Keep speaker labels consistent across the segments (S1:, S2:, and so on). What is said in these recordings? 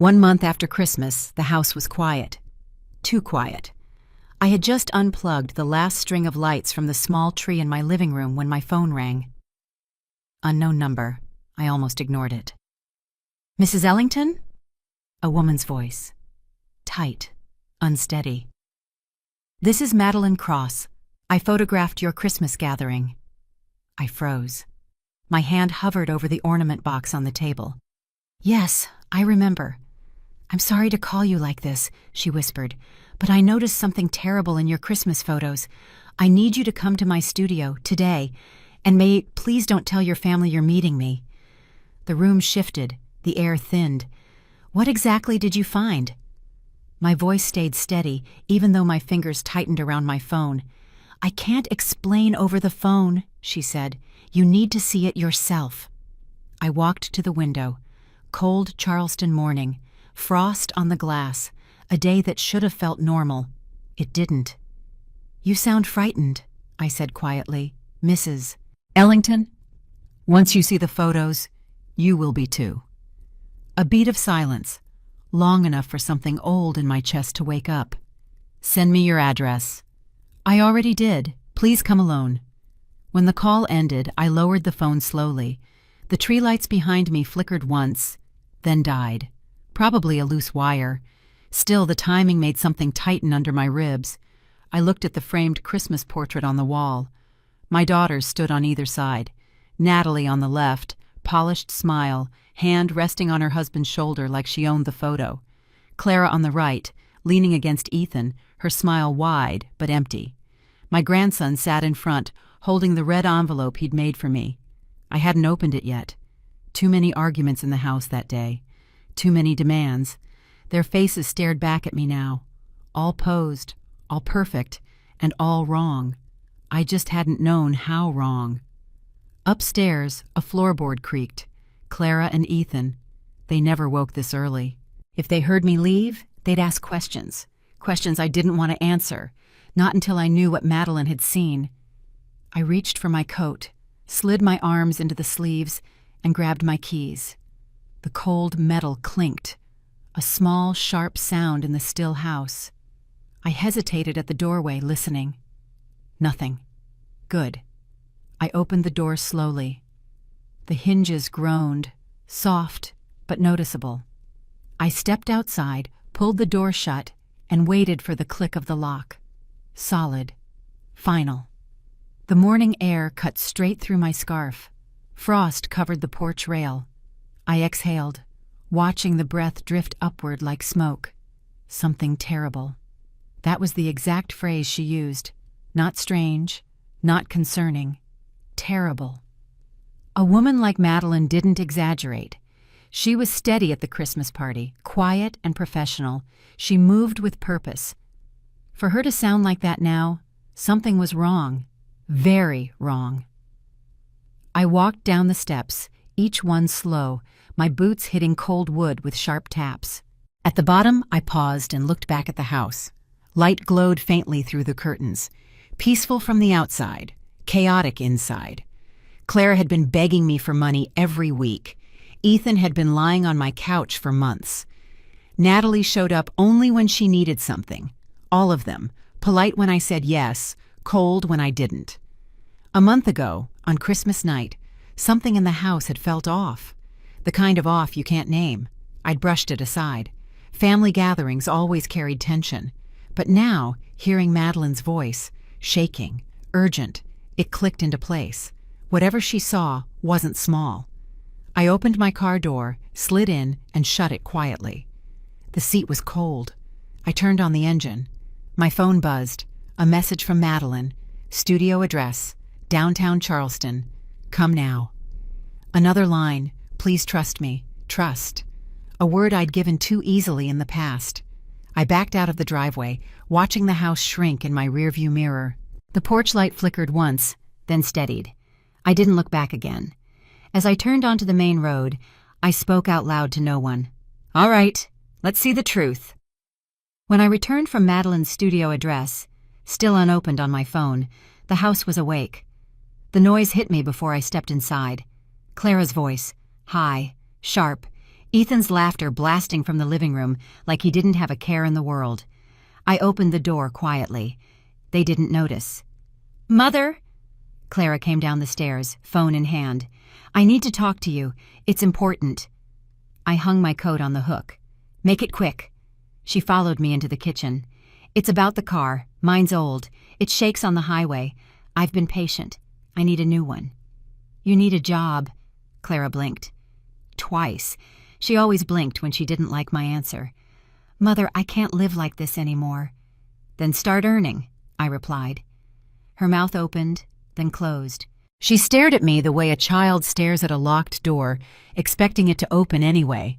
S1: 1 month after Christmas, the house was quiet. Too quiet. I had just unplugged the last string of lights from the small tree in my living room when my phone rang. Unknown number. I almost ignored it. "Mrs. Ellington?" A woman's voice. Tight. Unsteady. "This is Madeline Cross. I photographed your Christmas gathering." I froze. My hand hovered over the ornament box on the table. "Yes, I remember. I'm sorry to call you like this," she whispered, "but I noticed something terrible in your Christmas photos. I need you to come to my studio today, and please don't tell your family you're meeting me." The room shifted, the air thinned. "What exactly did you find?" My voice stayed steady, even though my fingers tightened around my phone. "I can't explain over the phone," she said. "You need to see it yourself." I walked to the window. Cold Charleston morning, frost on the glass, a day that should have felt normal. It didn't. "You sound frightened," I said quietly. "Mrs. Ellington? Once you see the photos, you will be too." A beat of silence, long enough for something old in my chest to wake up. "Send me your address." "I already did. Please come alone." When the call ended, I lowered the phone slowly. The tree lights behind me flickered once, then died. Probably a loose wire. Still, the timing made something tighten under my ribs. I looked at the framed Christmas portrait on the wall. My daughters stood on either side. Natalie on the left, polished smile, hand resting on her husband's shoulder like she owned the photo. Clara on the right, leaning against Ethan, her smile wide but empty. My grandson sat in front, holding the red envelope he'd made for me. I hadn't opened it yet. Too many arguments in the house that day. Too many demands. Their faces stared back at me now. All posed, all perfect, and all wrong. I just hadn't known how wrong. Upstairs, a floorboard creaked. Clara and Ethan. They never woke this early. If they heard me leave, they'd ask questions. Questions I didn't want to answer. Not until I knew what Madeline had seen. I reached for my coat, slid my arms into the sleeves, and grabbed my keys. The cold metal clinked. A small, sharp sound in the still house. I hesitated at the doorway, listening. Nothing. Good. I opened the door slowly. The hinges groaned, soft but noticeable. I stepped outside, pulled the door shut, and waited for the click of the lock. Solid. Final. The morning air cut straight through my scarf. Frost covered the porch rail. I exhaled, watching the breath drift upward like smoke. Something terrible. That was the exact phrase she used. Not strange, not concerning. Terrible. A woman like Madeline didn't exaggerate. She was steady at the Christmas party, quiet and professional. She moved with purpose. For her to sound like that now, something was wrong. Very wrong. I walked down the steps, each one slow, my boots hitting cold wood with sharp taps. At the bottom, I paused and looked back at the house. Light glowed faintly through the curtains. Peaceful from the outside, chaotic inside. Clara had been begging me for money every week. Ethan had been lying on my couch for months. Natalie showed up only when she needed something. All of them, polite when I said yes, cold when I didn't. A month ago, on Christmas night, something in the house had felt off. The kind of off you can't name. I'd brushed it aside. Family gatherings always carried tension. But now, hearing Madeline's voice, shaking, urgent, it clicked into place. Whatever she saw wasn't small. I opened my car door, slid in, and shut it quietly. The seat was cold. I turned on the engine. My phone buzzed. A message from Madeline. Studio address. Downtown Charleston. Come now. Another line. Please trust me. Trust. A word I'd given too easily in the past. I backed out of the driveway, watching the house shrink in my rearview mirror. The porch light flickered once, then steadied. I didn't look back again. As I turned onto the main road, I spoke out loud to no one. "All right, let's see the truth." When I returned from Madeline's studio address, still unopened on my phone, the house was awake. The noise hit me before I stepped inside. Clara's voice, high, sharp. Ethan's laughter blasting from the living room like he didn't have a care in the world. I opened the door quietly. They didn't notice. "Mother!" Clara came down the stairs, phone in hand. "I need to talk to you. It's important." I hung my coat on the hook. "Make it quick." She followed me into the kitchen. "It's about the car. Mine's old. It shakes on the highway. I've been patient. I need a new one." "You need a job." Clara blinked. Twice. She always blinked when she didn't like my answer. "Mother, I can't live like this anymore." "Then start earning," I replied. Her mouth opened, then closed. She stared at me the way a child stares at a locked door, expecting it to open anyway.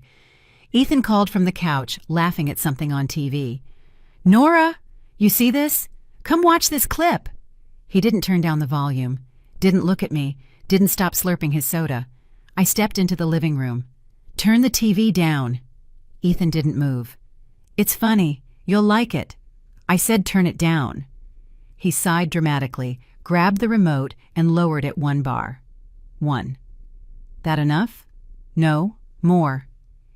S1: Ethan called from the couch, laughing at something on TV. "Nora, you see this? Come watch this clip." He didn't turn down the volume, didn't look at me, didn't stop slurping his soda. I stepped into the living room. "Turn the TV down." Ethan didn't move. "It's funny. You'll like it." I said turn it down. He sighed dramatically, grabbed the remote, and lowered it 1 bar. 1. "That enough?" "No, more."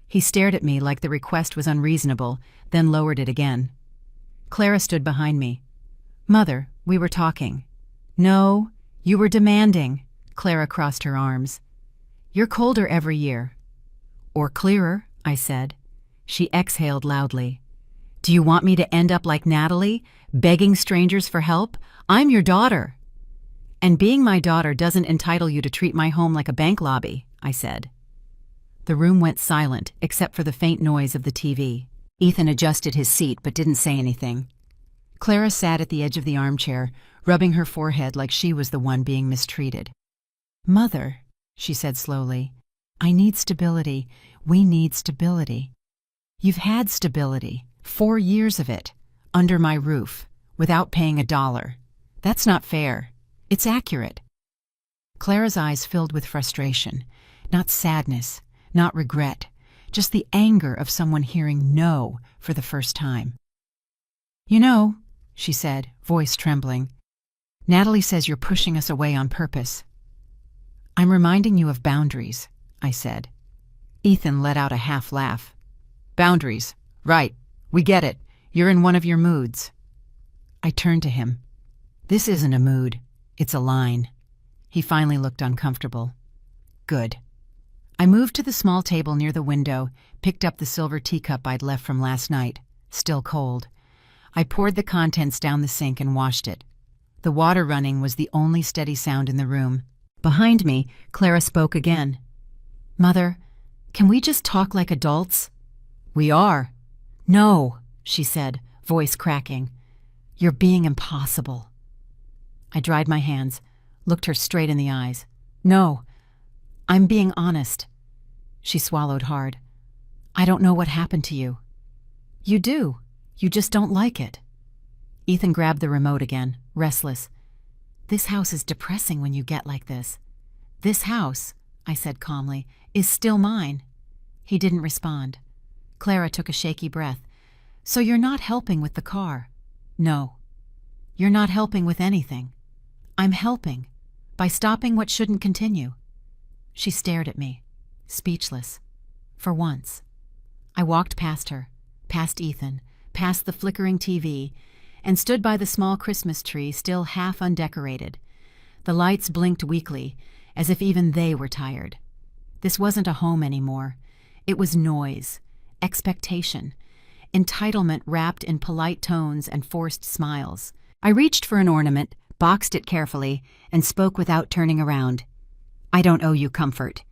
S1: He stared at me like the request was unreasonable, then lowered it again. Clara stood behind me. "Mother, we were talking." "No, you were demanding." Clara crossed her arms. "You're colder every year." "Or clearer," I said. She exhaled loudly. "Do you want me to end up like Natalie, begging strangers for help? I'm your daughter." "And being my daughter doesn't entitle you to treat my home like a bank lobby," I said. The room went silent, except for the faint noise of the TV. Ethan adjusted his seat but didn't say anything. Clara sat at the edge of the armchair, rubbing her forehead like she was the one being mistreated. "Mother," she said slowly, "I need stability. We need stability. You've had stability, 4 years of it, under my roof, without paying $1. That's not fair. It's accurate." Clara's eyes filled with frustration, not sadness, not regret, just the anger of someone hearing no for the first time. "You know," she said, voice trembling, "Natalie says you're pushing us away on purpose." "I'm reminding you of boundaries," I said. Ethan let out a half laugh. "Boundaries. Right. We get it. You're in one of your moods." I turned to him. "This isn't a mood. It's a line." He finally looked uncomfortable. "Good." I moved to the small table near the window, picked up the silver teacup I'd left from last night, still cold. I poured the contents down the sink and washed it. The water running was the only steady sound in the room. Behind me, Clara spoke again. "Mother, can we just talk like adults?" "We are." "No," she said, voice cracking. "You're being impossible." I dried my hands, looked her straight in the eyes. "No, I'm being honest." She swallowed hard. "I don't know what happened to you." "You do. You just don't like it." Ethan grabbed the remote again, restless. "This house is depressing when you get like this." "This house," I said calmly, "is still mine." He didn't respond. Clara took a shaky breath. "So you're not helping with the car?" "No." "You're not helping with anything." "I'm helping, by stopping what shouldn't continue." She stared at me, speechless. For once. I walked past her, past Ethan, past the flickering TV, and stood by the small Christmas tree still half undecorated. The lights blinked weakly, as if even they were tired. This wasn't a home anymore. It was noise, expectation, entitlement wrapped in polite tones and forced smiles. I reached for an ornament, boxed it carefully, and spoke without turning around. "I don't owe you comfort."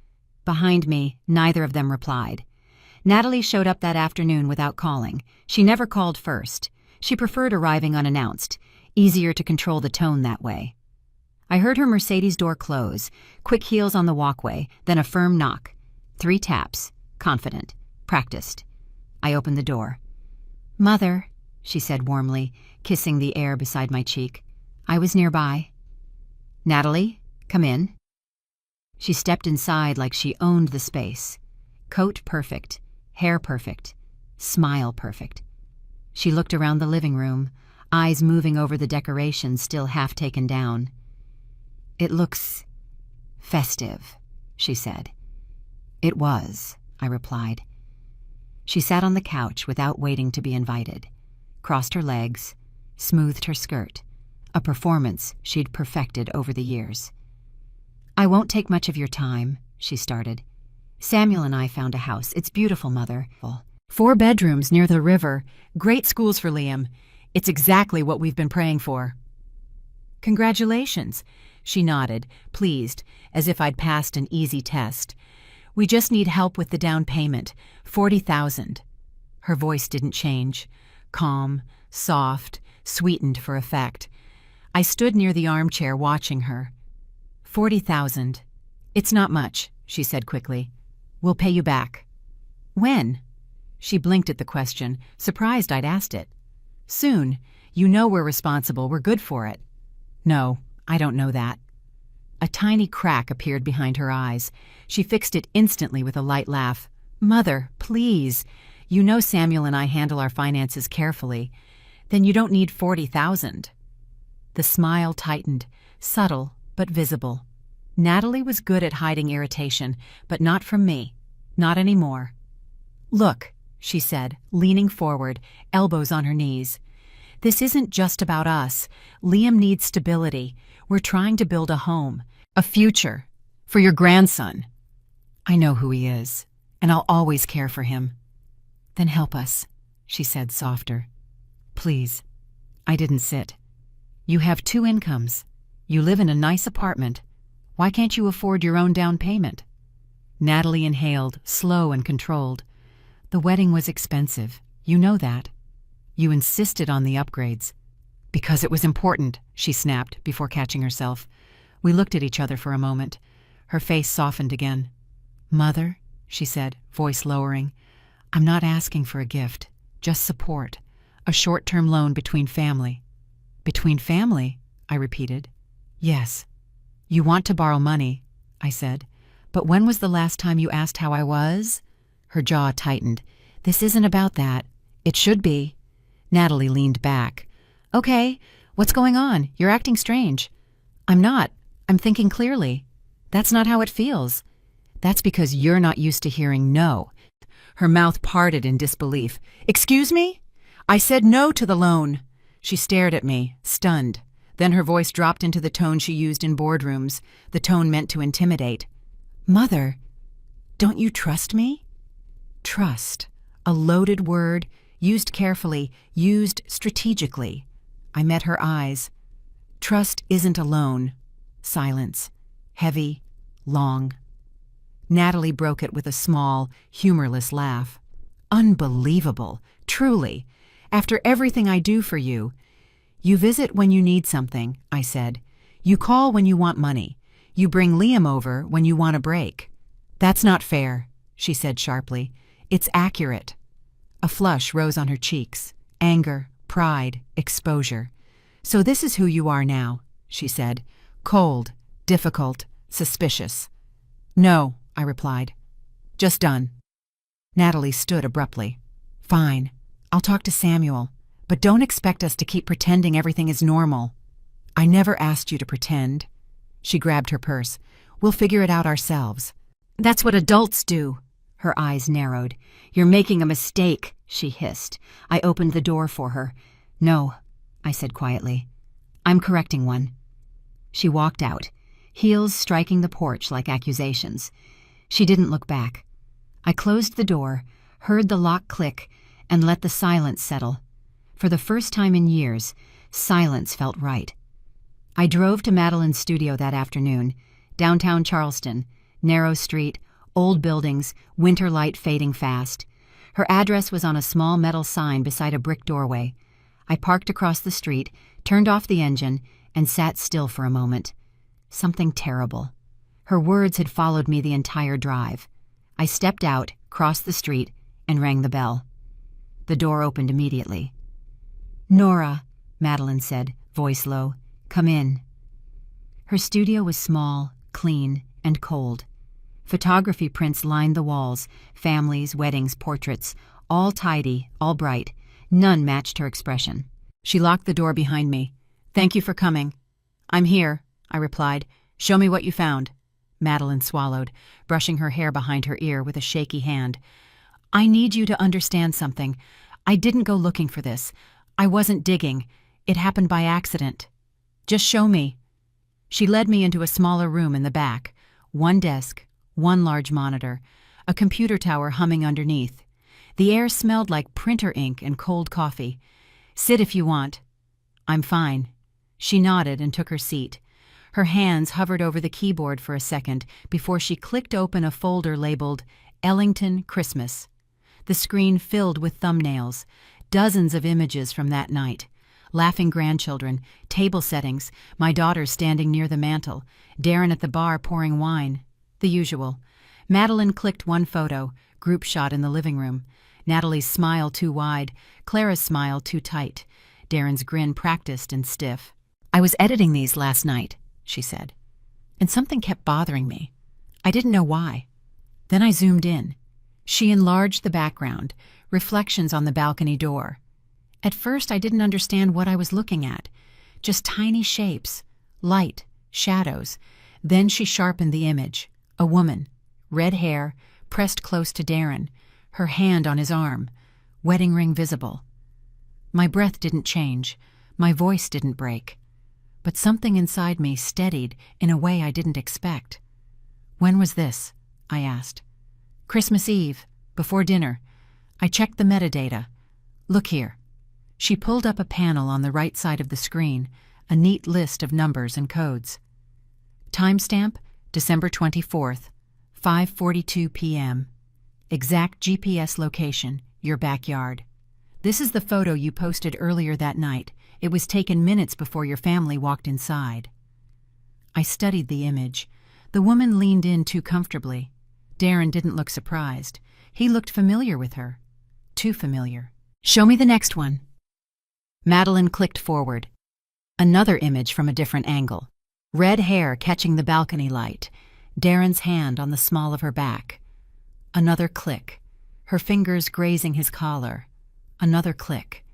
S1: Behind me, neither of them replied. Natalie showed up that afternoon without calling. She never called first. She preferred arriving unannounced, easier to control the tone that way. I heard her Mercedes door close, quick heels on the walkway, then a firm knock. 3 taps, confident, practiced. I opened the door. "Mother," she said warmly, kissing the air beside my cheek. "I was nearby." "Natalie, come in." She stepped inside like she owned the space. Coat perfect, hair perfect, smile perfect. She looked around the living room, eyes moving over the decorations still half taken down. "It looks festive," she said. "It was," I replied. She sat on the couch without waiting to be invited, crossed her legs, smoothed her skirt, a performance she'd perfected over the years. I won't take much of your time, she started. Samuel and I found a house. It's beautiful, Mother. 4 bedrooms near the river. Great schools for Liam. It's exactly what we've been praying for. Congratulations, she nodded, pleased, as if I'd passed an easy test. We just need help with the down payment, $40,000. Her voice didn't change. Calm, soft, sweetened for effect. I stood near the armchair watching her. $40,000. It's not much, she said quickly. We'll pay you back. When? She blinked at the question, surprised I'd asked it. Soon. You know we're responsible. We're good for it. No, I don't know that. A tiny crack appeared behind her eyes. She fixed it instantly with a light laugh. Mother, please. You know Samuel and I handle our finances carefully. Then you don't need $40,000. The smile tightened, subtle but visible. Natalie was good at hiding irritation, but not from me. Not anymore. Look, she said, leaning forward, elbows on her knees. This isn't just about us. Liam needs stability. We're trying to build a home, a future, for your grandson. I know who he is, and I'll always care for him. Then help us, she said softer. Please. I didn't sit. You have 2 incomes. You live in a nice apartment. Why can't you afford your own down payment? Natalie inhaled, slow and controlled. The wedding was expensive. You know that. You insisted on the upgrades. Because it was important, she snapped before catching herself. We looked at each other for a moment. Her face softened again. Mother, she said, voice lowering, I'm not asking for a gift, just support. A short-term loan between family. Between family? I repeated. Yes. You want to borrow money, I said. But when was the last time you asked how I was? Her jaw tightened. This isn't about that. It should be. Natalie leaned back. Okay, what's going on? You're acting strange. I'm not. I'm thinking clearly. That's not how it feels. That's because you're not used to hearing no. Her mouth parted in disbelief. Excuse me? I said no to the loan. She stared at me, stunned. Then her voice dropped into the tone she used in boardrooms, the tone meant to intimidate. Mother, don't you trust me? Trust. A loaded word, used carefully, used strategically. I met her eyes. Trust isn't a loan. Silence. Heavy. Long. Natalie broke it with a small, humorless laugh. Unbelievable. Truly. After everything I do for you. You visit when you need something, I said. You call when you want money. You bring Liam over when you want a break. That's not fair, she said sharply. It's accurate. A flush rose on her cheeks. Anger, pride, exposure. So this is who you are now, she said. Cold, difficult, suspicious. No, I replied. Just done. Natalie stood abruptly. Fine. I'll talk to Samuel. But don't expect us to keep pretending everything is normal. I never asked you to pretend. She grabbed her purse. We'll figure it out ourselves. That's what adults do. Her eyes narrowed. You're making a mistake, she hissed. I opened the door for her. No, I said quietly. I'm correcting one. She walked out, heels striking the porch like accusations. She didn't look back. I closed the door, heard the lock click, and let the silence settle. For the first time in years, silence felt right. I drove to Madeline's studio that afternoon, downtown Charleston, narrow street, old buildings, winter light fading fast. Her address was on a small metal sign beside a brick doorway. I parked across the street, turned off the engine, and sat still for a moment. Something terrible. Her words had followed me the entire drive. I stepped out, crossed the street, and rang the bell. The door opened immediately. Nora, Madeline said, voice low, come in. Her studio was small, clean, and cold. Photography prints lined the walls, families, weddings, portraits, all tidy, all bright. None matched her expression. She locked the door behind me. Thank you for coming. I'm here, I replied. Show me what you found. Madeline swallowed, brushing her hair behind her ear with a shaky hand. I need you to understand something. I didn't go looking for this. I wasn't digging. It happened by accident. Just show me. She led me into a smaller room in the back. One desk, one large monitor, a computer tower humming underneath. The air smelled like printer ink and cold coffee. Sit if you want. I'm fine. She nodded and took her seat. Her hands hovered over the keyboard for a second before she clicked open a folder labeled Ellington Christmas. The screen filled with thumbnails, dozens of images from that night. Laughing grandchildren, table settings, my daughter standing near the mantel, Darren at the bar pouring wine. The usual. Madeline clicked one photo, group shot in the living room. Natalie's smile too wide, Clara's smile too tight, Darren's grin practiced and stiff. I was editing these last night, she said, and something kept bothering me. I didn't know why. Then I zoomed in. She enlarged the background, reflections on the balcony door. At first I didn't understand what I was looking at, just tiny shapes, light, shadows. Then she sharpened the image. A woman, red hair, pressed close to Darren, her hand on his arm, wedding ring visible. My breath didn't change, my voice didn't break, but something inside me steadied in a way I didn't expect. When was this? I asked. Christmas Eve, before dinner. I checked the metadata. Look here. She pulled up a panel on the right side of the screen, a neat list of numbers and codes. Timestamp, December 24th, 5:42 p.m. Exact GPS location, your backyard. This is the photo you posted earlier that night. It was taken minutes before your family walked inside. I studied the image. The woman leaned in too comfortably. Darren didn't look surprised. He looked familiar with her. Too familiar. Show me the next one. Madeline clicked forward. Another image from a different angle. Red hair catching the balcony light. Darren's hand on the small of her back. Another click. Her fingers grazing his collar. Another click.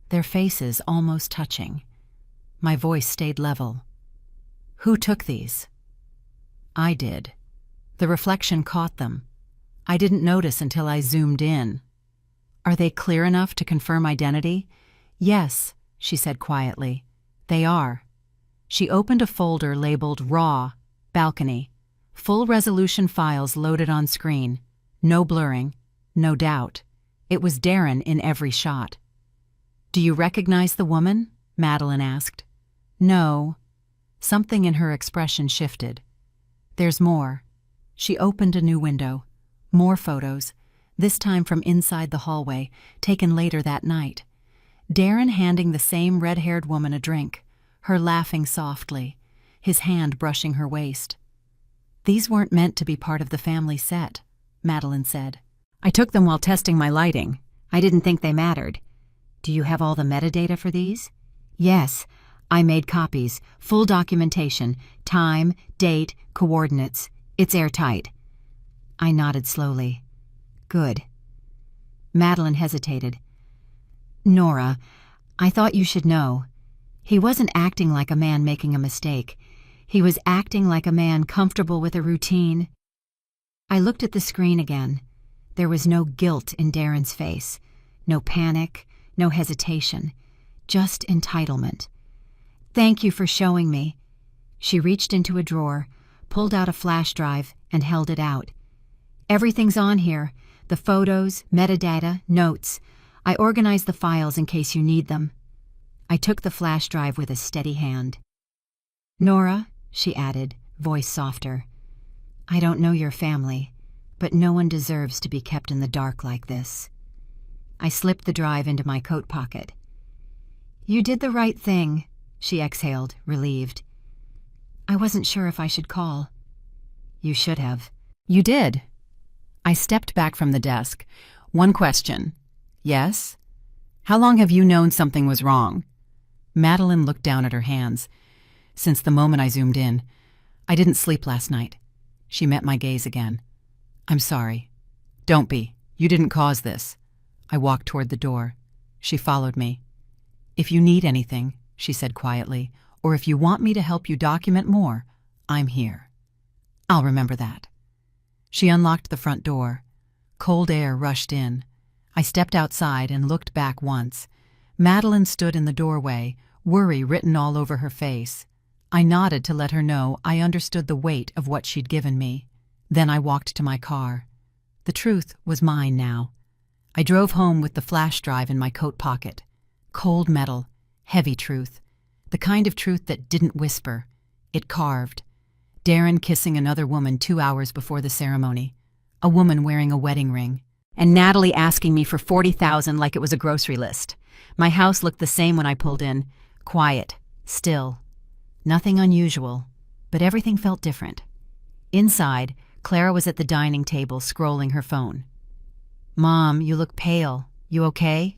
S1: Their faces almost touching. My voice stayed level. Who took these? I did. The reflection caught them. I didn't notice until I zoomed in. Are they clear enough to confirm identity? Yes, she said quietly. They are. She opened a folder labeled Raw, Balcony. Full resolution files loaded on screen. No blurring, no doubt. It was Darren in every shot. Do you recognize the woman? Madeline asked. No. Something in her expression shifted. There's more. She opened a new window. More photos, this time from inside the hallway, taken later that night. Darren handing the same red-haired woman a drink, her laughing softly, his hand brushing her waist. These weren't meant to be part of the family set, Madeline said. I took them while testing my lighting. I didn't think they mattered. Do you have all the metadata for these? Yes. I made copies, full documentation, time, date, coordinates. It's airtight. I nodded slowly. Good. Madeline hesitated. Nora, I thought you should know. He wasn't acting like a man making a mistake. He was acting like a man comfortable with a routine. I looked at the screen again. There was no guilt in Darren's face, no panic, no hesitation, just entitlement. Thank you for showing me. She reached into a drawer, pulled out a flash drive, and held it out. Everything's on here, the photos, metadata, notes. I organized the files in case you need them. I took the flash drive with a steady hand. Nora, she added, voice softer, I don't know your family, but no one deserves to be kept in the dark like this. I slipped the drive into my coat pocket. You did the right thing, she exhaled, relieved. I wasn't sure if I should call. You should have. You did. I stepped back from the desk. One question. Yes? How long have you known something was wrong? Madeline looked down at her hands. Since the moment I zoomed in. I didn't sleep last night. She met my gaze again. I'm sorry. Don't be. You didn't cause this. I walked toward the door. She followed me. If you need anything, she said quietly, or if you want me to help you document more, I'm here. I'll remember that. She unlocked the front door. Cold air rushed in. I stepped outside and looked back once. Madeline stood in the doorway, worry written all over her face. I nodded to let her know I understood the weight of what she'd given me. Then I walked to my car. The truth was mine now. I drove home with the flash drive in my coat pocket. Cold metal, heavy truth. The kind of truth that didn't whisper. It carved. Darren kissing another woman 2 hours before the ceremony. A woman wearing a wedding ring. And Natalie asking me for $40,000 like it was a grocery list. My house looked the same when I pulled in. Quiet. Still. Nothing unusual. But everything felt different. Inside, Clara was at the dining table scrolling her phone. "Mom, you look pale. You okay?"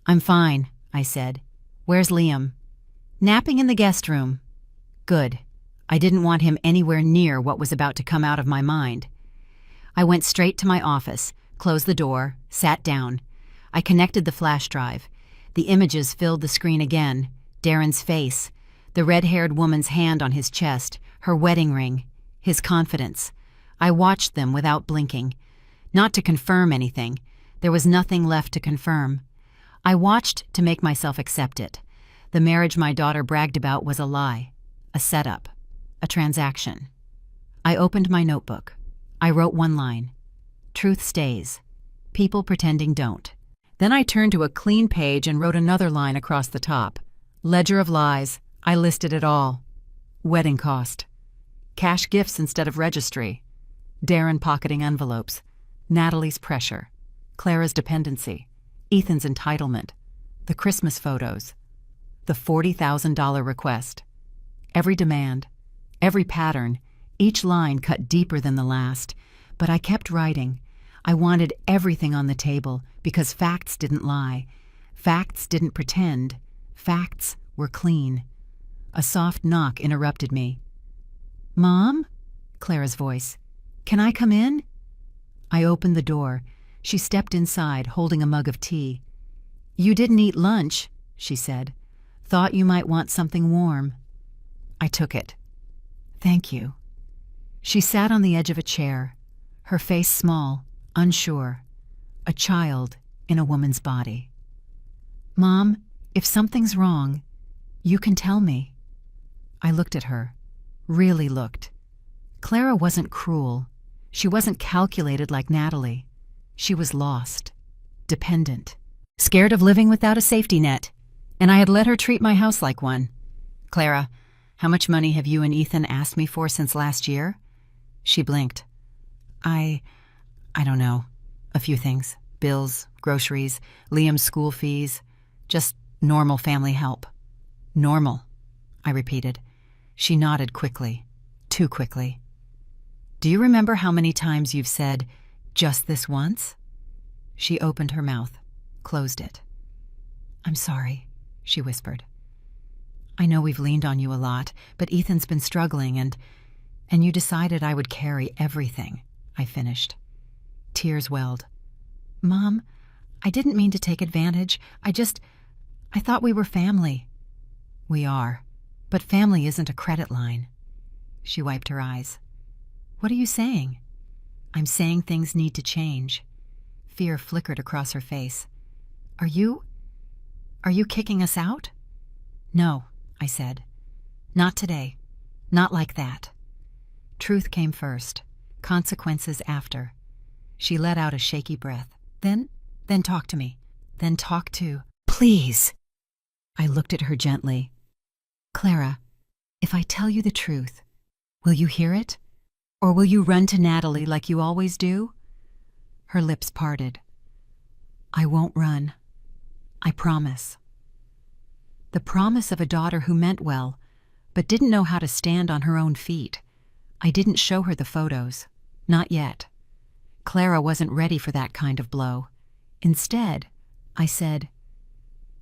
S1: "I'm fine," I said. "Where's Liam?" "Napping in the guest room." Good. I didn't want him anywhere near what was about to come out of my mind. I went straight to my office, closed the door, sat down. I connected the flash drive. The images filled the screen again. Darren's face, the red-haired woman's hand on his chest, her wedding ring, his confidence. I watched them without blinking. Not to confirm anything. There was nothing left to confirm. I watched to make myself accept it. The marriage my daughter bragged about was a lie, a setup, a transaction. I opened my notebook. I wrote one line. Truth stays. People pretending don't. Then I turned to a clean page and wrote another line across the top. Ledger of lies. I listed it all. Wedding cost. Cash gifts instead of registry. Darren pocketing envelopes. Natalie's pressure. Clara's dependency. Ethan's entitlement. The Christmas photos. The $40,000 request. Every demand. Every pattern. Each line cut deeper than the last. But I kept writing. I wanted everything on the table because facts didn't lie. Facts didn't pretend. Facts were clean. A soft knock interrupted me. "Mom?" Clara's voice. "Can I come in?" I opened the door. She stepped inside, holding a mug of tea. "You didn't eat lunch," she said. "Thought you might want something warm." I took it. "Thank you." She sat on the edge of a chair, her face small, unsure, a child in a woman's body. "Mom, if something's wrong, you can tell me." I looked at her, really looked. Clara wasn't cruel. She wasn't calculated like Natalie. She was lost, dependent, scared of living without a safety net, and I had let her treat my house like one. "Clara, how much money have you and Ethan asked me for since last year?" She blinked. I don't know. A few things. Bills, groceries, Liam's school fees. Just normal family help." "Normal," I repeated. She nodded quickly. Too quickly. "Do you remember how many times you've said, 'just this once'?" She opened her mouth, closed it. "I'm sorry," she whispered. "I know we've leaned on you a lot, but Ethan's been struggling and you decided I would carry everything," I finished. Tears welled. "Mom, I didn't mean to take advantage. I thought we were family." "We are, but family isn't a credit line." She wiped her eyes. "What are you saying?" "I'm saying things need to change." Fear flickered across her face. Are you kicking us out?" "No," I said. "Not today. Not like that." Truth came first, consequences after. She let out a shaky breath. Then talk to me. Then talk to... Please." I looked at her gently. "Clara, if I tell you the truth, will you hear it? Or will you run to Natalie like you always do?" Her lips parted. "I won't run. I promise." The promise of a daughter who meant well, but didn't know how to stand on her own feet. I didn't show her the photos. Not yet. Clara wasn't ready for that kind of blow. Instead, I said,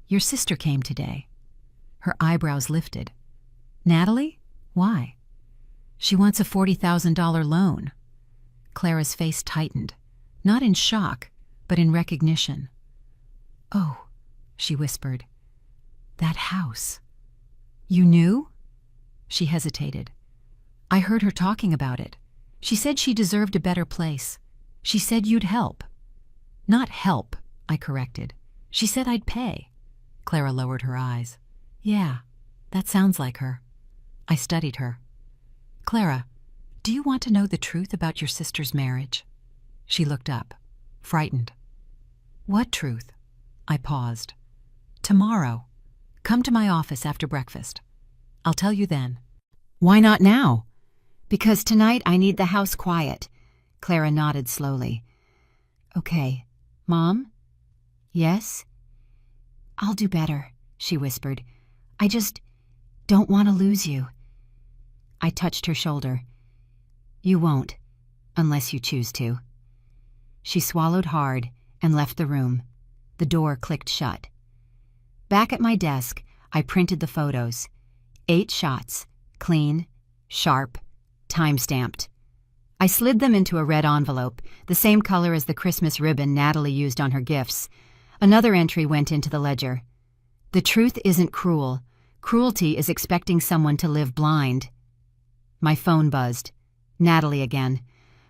S1: "Your sister came today." Her eyebrows lifted. "Natalie? Why?" "She wants a $40,000 loan." Clara's face tightened, not in shock, but in recognition. "Oh," she whispered. "That house. You knew?" She hesitated. "I heard her talking about it. She said she deserved a better place. She said you'd help. Not help, I corrected. She said I'd pay. Clara lowered her eyes. Yeah, that sounds like her. I studied her. Clara, do you want to know the truth about your sister's marriage? She looked up, frightened. What truth? I paused. Tomorrow. Come to my office after breakfast. I'll tell you then. Why not now? Because tonight I need the house quiet. Clara nodded slowly. Okay. Mom? Yes? I'll do better, she whispered. I just don't want to lose you. I touched her shoulder. You won't, unless you choose to. She swallowed hard and left the room. The door clicked shut. Back at my desk, I printed the photos. 8 shots, clean, sharp, time-stamped. I slid them into a red envelope, the same color as the Christmas ribbon Natalie used on her gifts. Another entry went into the ledger. The truth isn't cruel. Cruelty is expecting someone to live blind. My phone buzzed. Natalie again.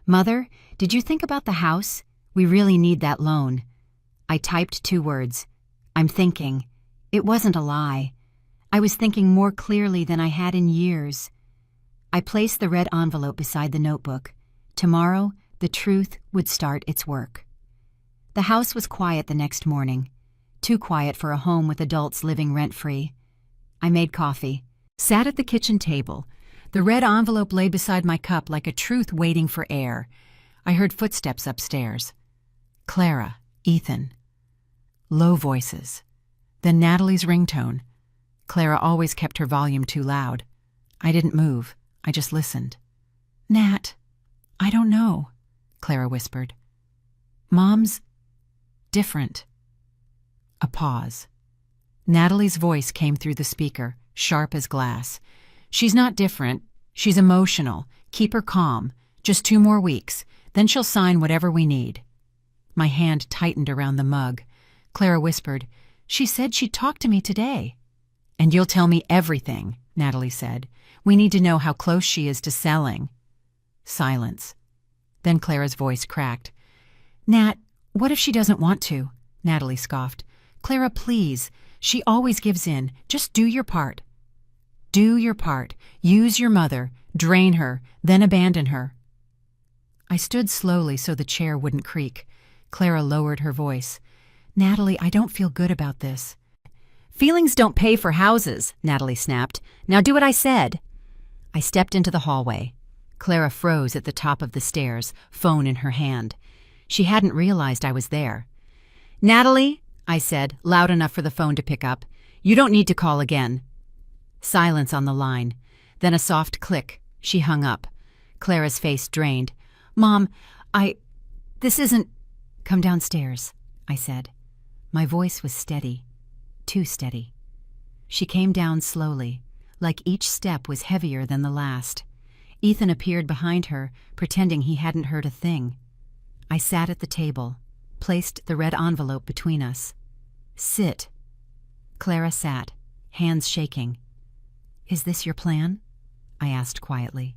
S1: Mother, did you think about the house? We really need that loan. I typed 2 words. I'm thinking. It wasn't a lie. I was thinking more clearly than I had in years. I placed the red envelope beside the notebook. Tomorrow, the truth would start its work. The house was quiet the next morning. Too quiet for a home with adults living rent-free. I made coffee, sat at the kitchen table. The red envelope lay beside my cup like a truth waiting for air. I heard footsteps upstairs. Clara, Ethan. Low voices. Then Natalie's ringtone. Clara always kept her volume too loud. I didn't move. I just listened. Nat, I don't know, Clara whispered. Mom's different. A pause. Natalie's voice came through the speaker, sharp as glass. She's not different. She's emotional. Keep her calm. Just 2 more weeks. Then she'll sign whatever we need. My hand tightened around the mug. Clara whispered, She said she'd talk to me today. And you'll tell me everything, Natalie said. We need to know how close she is to selling. Silence. Then Clara's voice cracked. Nat, what if she doesn't want to? Natalie scoffed. Clara, please. She always gives in. Just do your part. Do your part. Use your mother. Drain her. Then abandon her. I stood slowly so the chair wouldn't creak. Clara lowered her voice. Natalie, I don't feel good about this. Feelings don't pay for houses, Natalie snapped. Now do what I said. I stepped into the hallway. Clara froze at the top of the stairs, phone in her hand. She hadn't realized I was there. Natalie, I said, loud enough for the phone to pick up, you don't need to call again. Silence on the line. Then a soft click. She hung up. Clara's face drained. Mom, this isn't... Come downstairs, I said. My voice was steady. Too steady. She came down slowly, like each step was heavier than the last. Ethan appeared behind her, pretending he hadn't heard a thing. I sat at the table, placed the red envelope between us. Sit. Clara sat, hands shaking. Is this your plan? I asked quietly.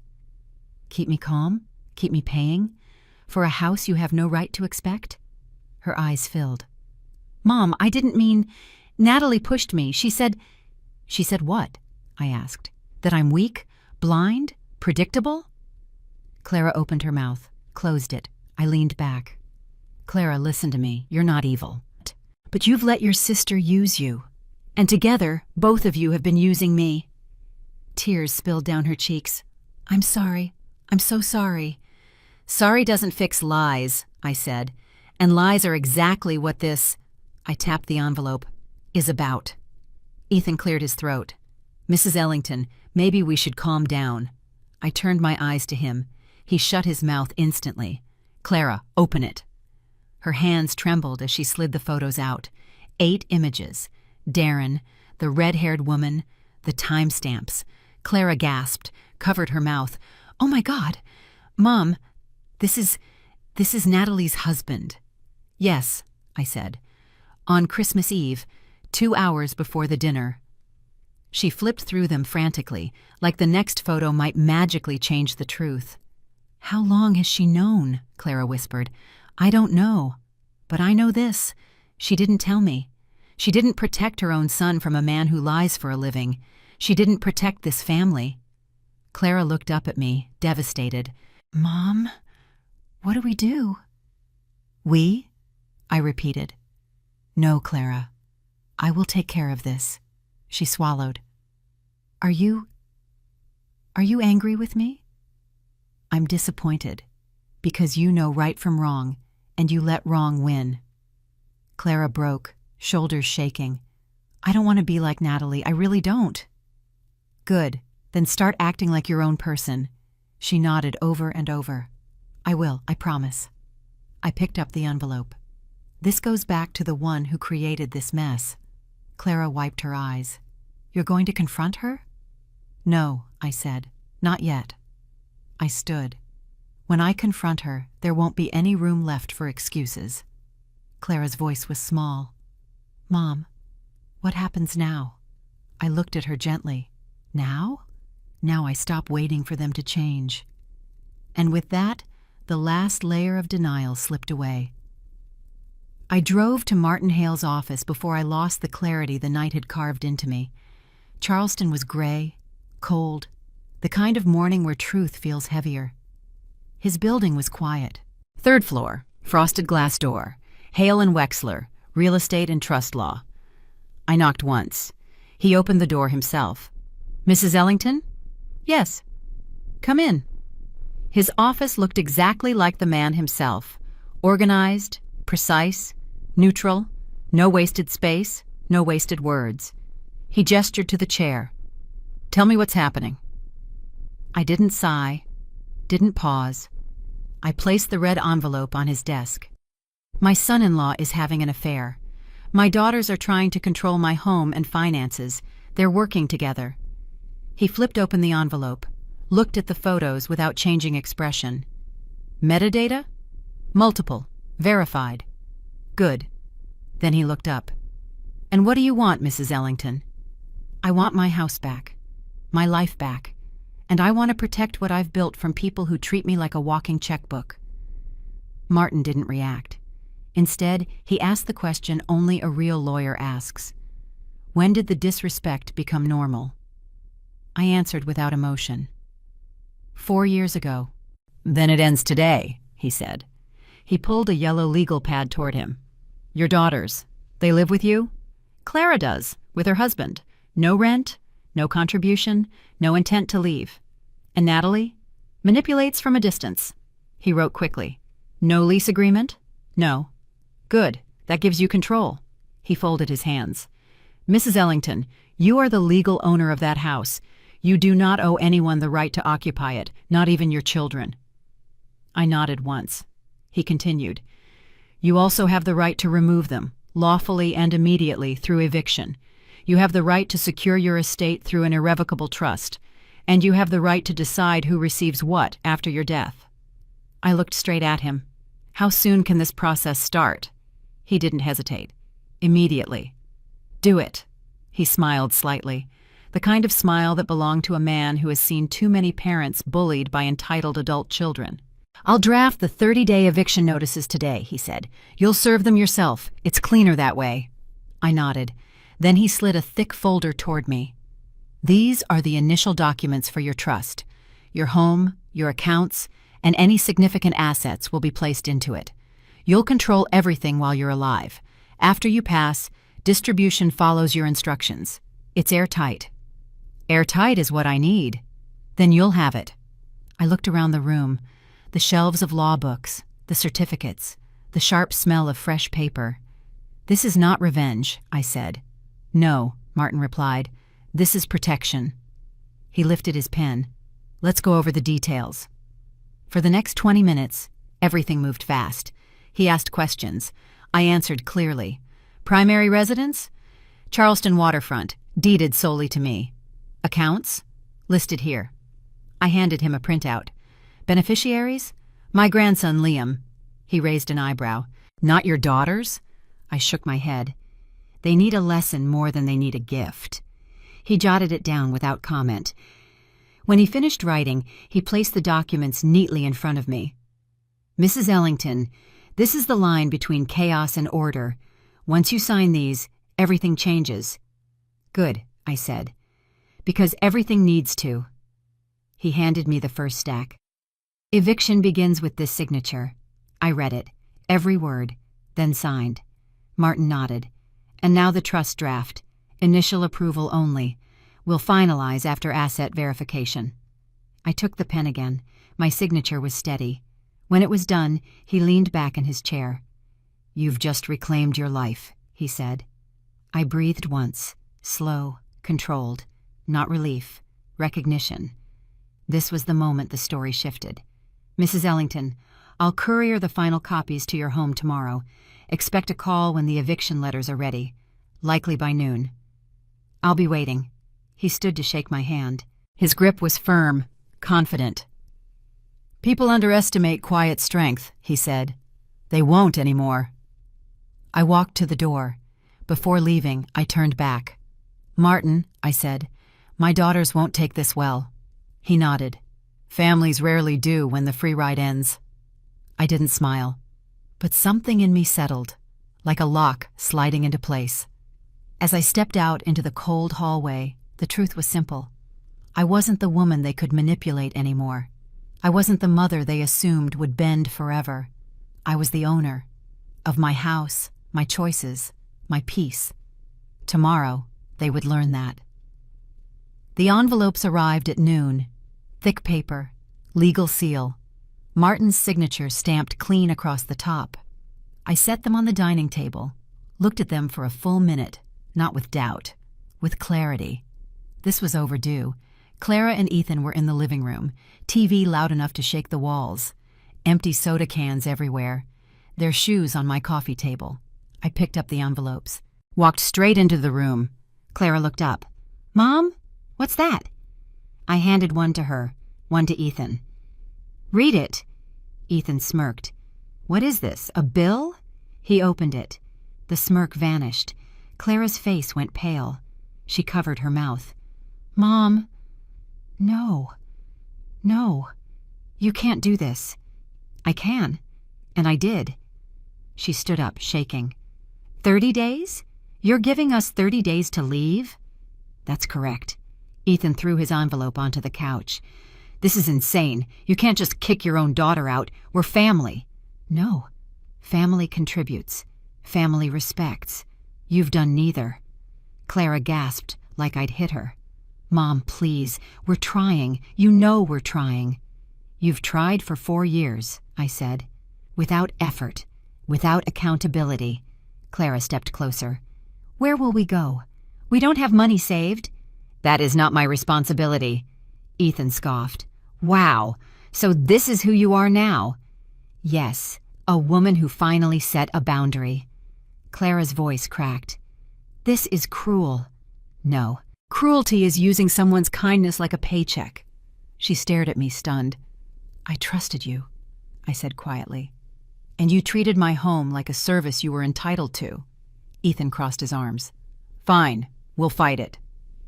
S1: Keep me calm? Keep me paying? For a house you have no right to expect? Her eyes filled. Mom, I didn't mean... Natalie pushed me. She said what? I asked. That I'm weak? Blind? Predictable? Clara opened her mouth, closed it. I leaned back. Clara, listen to me. You're not evil. But you've let your sister use you. And together, both of you have been using me. Tears spilled down her cheeks. I'm sorry. I'm so sorry. Sorry doesn't fix lies, I said. And lies are exactly what this, I tapped the envelope, is about. Ethan cleared his throat. Mrs. Ellington, maybe we should calm down. I turned my eyes to him. He shut his mouth instantly. Clara, open it. Her hands trembled as she slid the photos out. 8 images. Darren, the red-haired woman, the timestamps. Clara gasped, covered her mouth. Oh my God! Mom, this is Natalie's husband. Yes, I said. On Christmas Eve, 2 hours before the dinner. She flipped through them frantically, like the next photo might magically change the truth. How long has she known? Clara whispered. I don't know. But I know this. She didn't tell me. She didn't protect her own son from a man who lies for a living. She didn't protect this family. Clara looked up at me, devastated. Mom, what do we do? We? I repeated. No, Clara. I will take care of this. She swallowed. Are you angry with me? I'm disappointed, because you know right from wrong, and you let wrong win. Clara broke, shoulders shaking. I don't want to be like Natalie, I really don't. Good, then start acting like your own person. She nodded over and over. I will, I promise. I picked up the envelope. This goes back to the one who created this mess. Clara wiped her eyes. You're going to confront her? No, I said, not yet. I stood. When I confront her, there won't be any room left for excuses. Clara's voice was small. Mom, what happens now? I looked at her gently. Now? Now I stop waiting for them to change. And with that, the last layer of denial slipped away. I drove to Martin Hale's office before I lost the clarity the night had carved into me. Charleston was gray, cold, the kind of morning where truth feels heavier. His building was quiet. 3rd floor, frosted glass door, Hale and Wexler, real estate and trust law. I knocked once. He opened the door himself. Mrs. Ellington? Yes. Come in. His office looked exactly like the man himself. Organized, precise, neutral, no wasted space, no wasted words. He gestured to the chair. Tell me what's happening. I didn't sigh, didn't pause. I placed the red envelope on his desk. My son-in-law is having an affair. My daughters are trying to control my home and finances. They're working together. He flipped open the envelope, looked at the photos without changing expression. Metadata? Multiple. Verified. Good. Then he looked up. And what do you want, Mrs. Ellington? I want my house back. My life back. And I want to protect what I've built from people who treat me like a walking checkbook. Martin didn't react. Instead, he asked the question only a real lawyer asks. When did the disrespect become normal? I answered without emotion. 4 years ago. Then it ends today, he said. He pulled a yellow legal pad toward him. Your daughters, they live with you? Clara does, with her husband. No rent, no contribution, no intent to leave. And Natalie? Manipulates from a distance. He wrote quickly. No lease agreement? No. Good, that gives you control. He folded his hands. Mrs. Ellington, you are the legal owner of that house. You do not owe anyone the right to occupy it, not even your children. I nodded once. He continued. You also have the right to remove them, lawfully and immediately, through eviction. You have the right to secure your estate through an irrevocable trust, and you have the right to decide who receives what after your death. I looked straight at him. How soon can this process start? He didn't hesitate. Immediately. Do it. He smiled slightly, the kind of smile that belonged to a man who has seen too many parents bullied by entitled adult children. I'll draft the 30-day eviction notices today, he said. You'll serve them yourself. It's cleaner that way. I nodded. Then he slid a thick folder toward me. These are the initial documents for your trust. Your home, your accounts, and any significant assets will be placed into it. You'll control everything while you're alive. After you pass, distribution follows your instructions. It's airtight. Airtight is what I need. Then you'll have it. I looked around the room. The shelves of law books, the certificates, the sharp smell of fresh paper. This is not revenge, I said. No, Martin replied. This is protection. He lifted his pen. Let's go over the details. For the next 20 minutes, everything moved fast. He asked questions. I answered clearly. Primary residence? Charleston waterfront, deeded solely to me. Accounts? Listed here. I handed him a printout. Beneficiaries? My grandson, Liam. He raised an eyebrow. Not your daughters? I shook my head. They need a lesson more than they need a gift. He jotted it down without comment. When he finished writing, he placed the documents neatly in front of me. "Mrs. Ellington, this is the line between chaos and order. Once you sign these, everything changes." "Good," I said, "because everything needs to." He handed me the first stack. "Eviction begins with this signature." I read it, every word, then signed. Martin nodded. "And now the trust draft. Initial approval only. We'll finalize after asset verification." I took the pen again. My signature was steady. When it was done, he leaned back in his chair. "You've just reclaimed your life," he said. I breathed once, slow, controlled, not relief, recognition. This was the moment the story shifted. "Mrs. Ellington, I'll courier the final copies to your home tomorrow. Expect a call when the eviction letters are ready, likely by noon." "I'll be waiting." He stood to shake my hand. His grip was firm, confident. "People underestimate quiet strength," he said. "They won't anymore." I walked to the door. Before leaving, I turned back. "Martin," I said, "my daughters won't take this well." He nodded. "Families rarely do when the free ride ends." I didn't smile, but something in me settled, like a lock sliding into place. As I stepped out into the cold hallway, the truth was simple. I wasn't the woman they could manipulate anymore. I wasn't the mother they assumed would bend forever. I was the owner of my house, my choices, my peace. Tomorrow, they would learn that. The envelopes arrived at noon. Thick paper, legal seal, Martin's signature stamped clean across the top. I set them on the dining table, looked at them for a full minute, not with doubt, with clarity. This was overdue. Clara and Ethan were in the living room, TV loud enough to shake the walls, empty soda cans everywhere, their shoes on my coffee table. I picked up the envelopes, walked straight into the room. Clara looked up. "Mom, what's that?" I handed one to her, one to Ethan. "Read it." Ethan smirked. "What is this, a bill?" He opened it. The smirk vanished. Clara's face went pale. She covered her mouth. "Mom, no. No. You can't do this." "I can. And I did." She stood up, shaking. 30 days? You're giving us 30 days to leave?" "That's correct." Ethan threw his envelope onto the couch. "This is insane. You can't just kick your own daughter out. We're family." "No. Family contributes. Family respects. You've done neither." Clara gasped like I'd hit her. "Mom, please. We're trying. You know we're trying." "You've tried for 4 years," I said. "Without effort. Without accountability." Clara stepped closer. "Where will we go? We don't have money saved." "That is not my responsibility." Ethan scoffed. "Wow, so this is who you are now?" "Yes, a woman who finally set a boundary." Clara's voice cracked. "This is cruel." "No, cruelty is using someone's kindness like a paycheck." She stared at me, stunned. "I trusted you," I said quietly. "And you treated my home like a service you were entitled to." Ethan crossed his arms. "Fine, we'll fight it."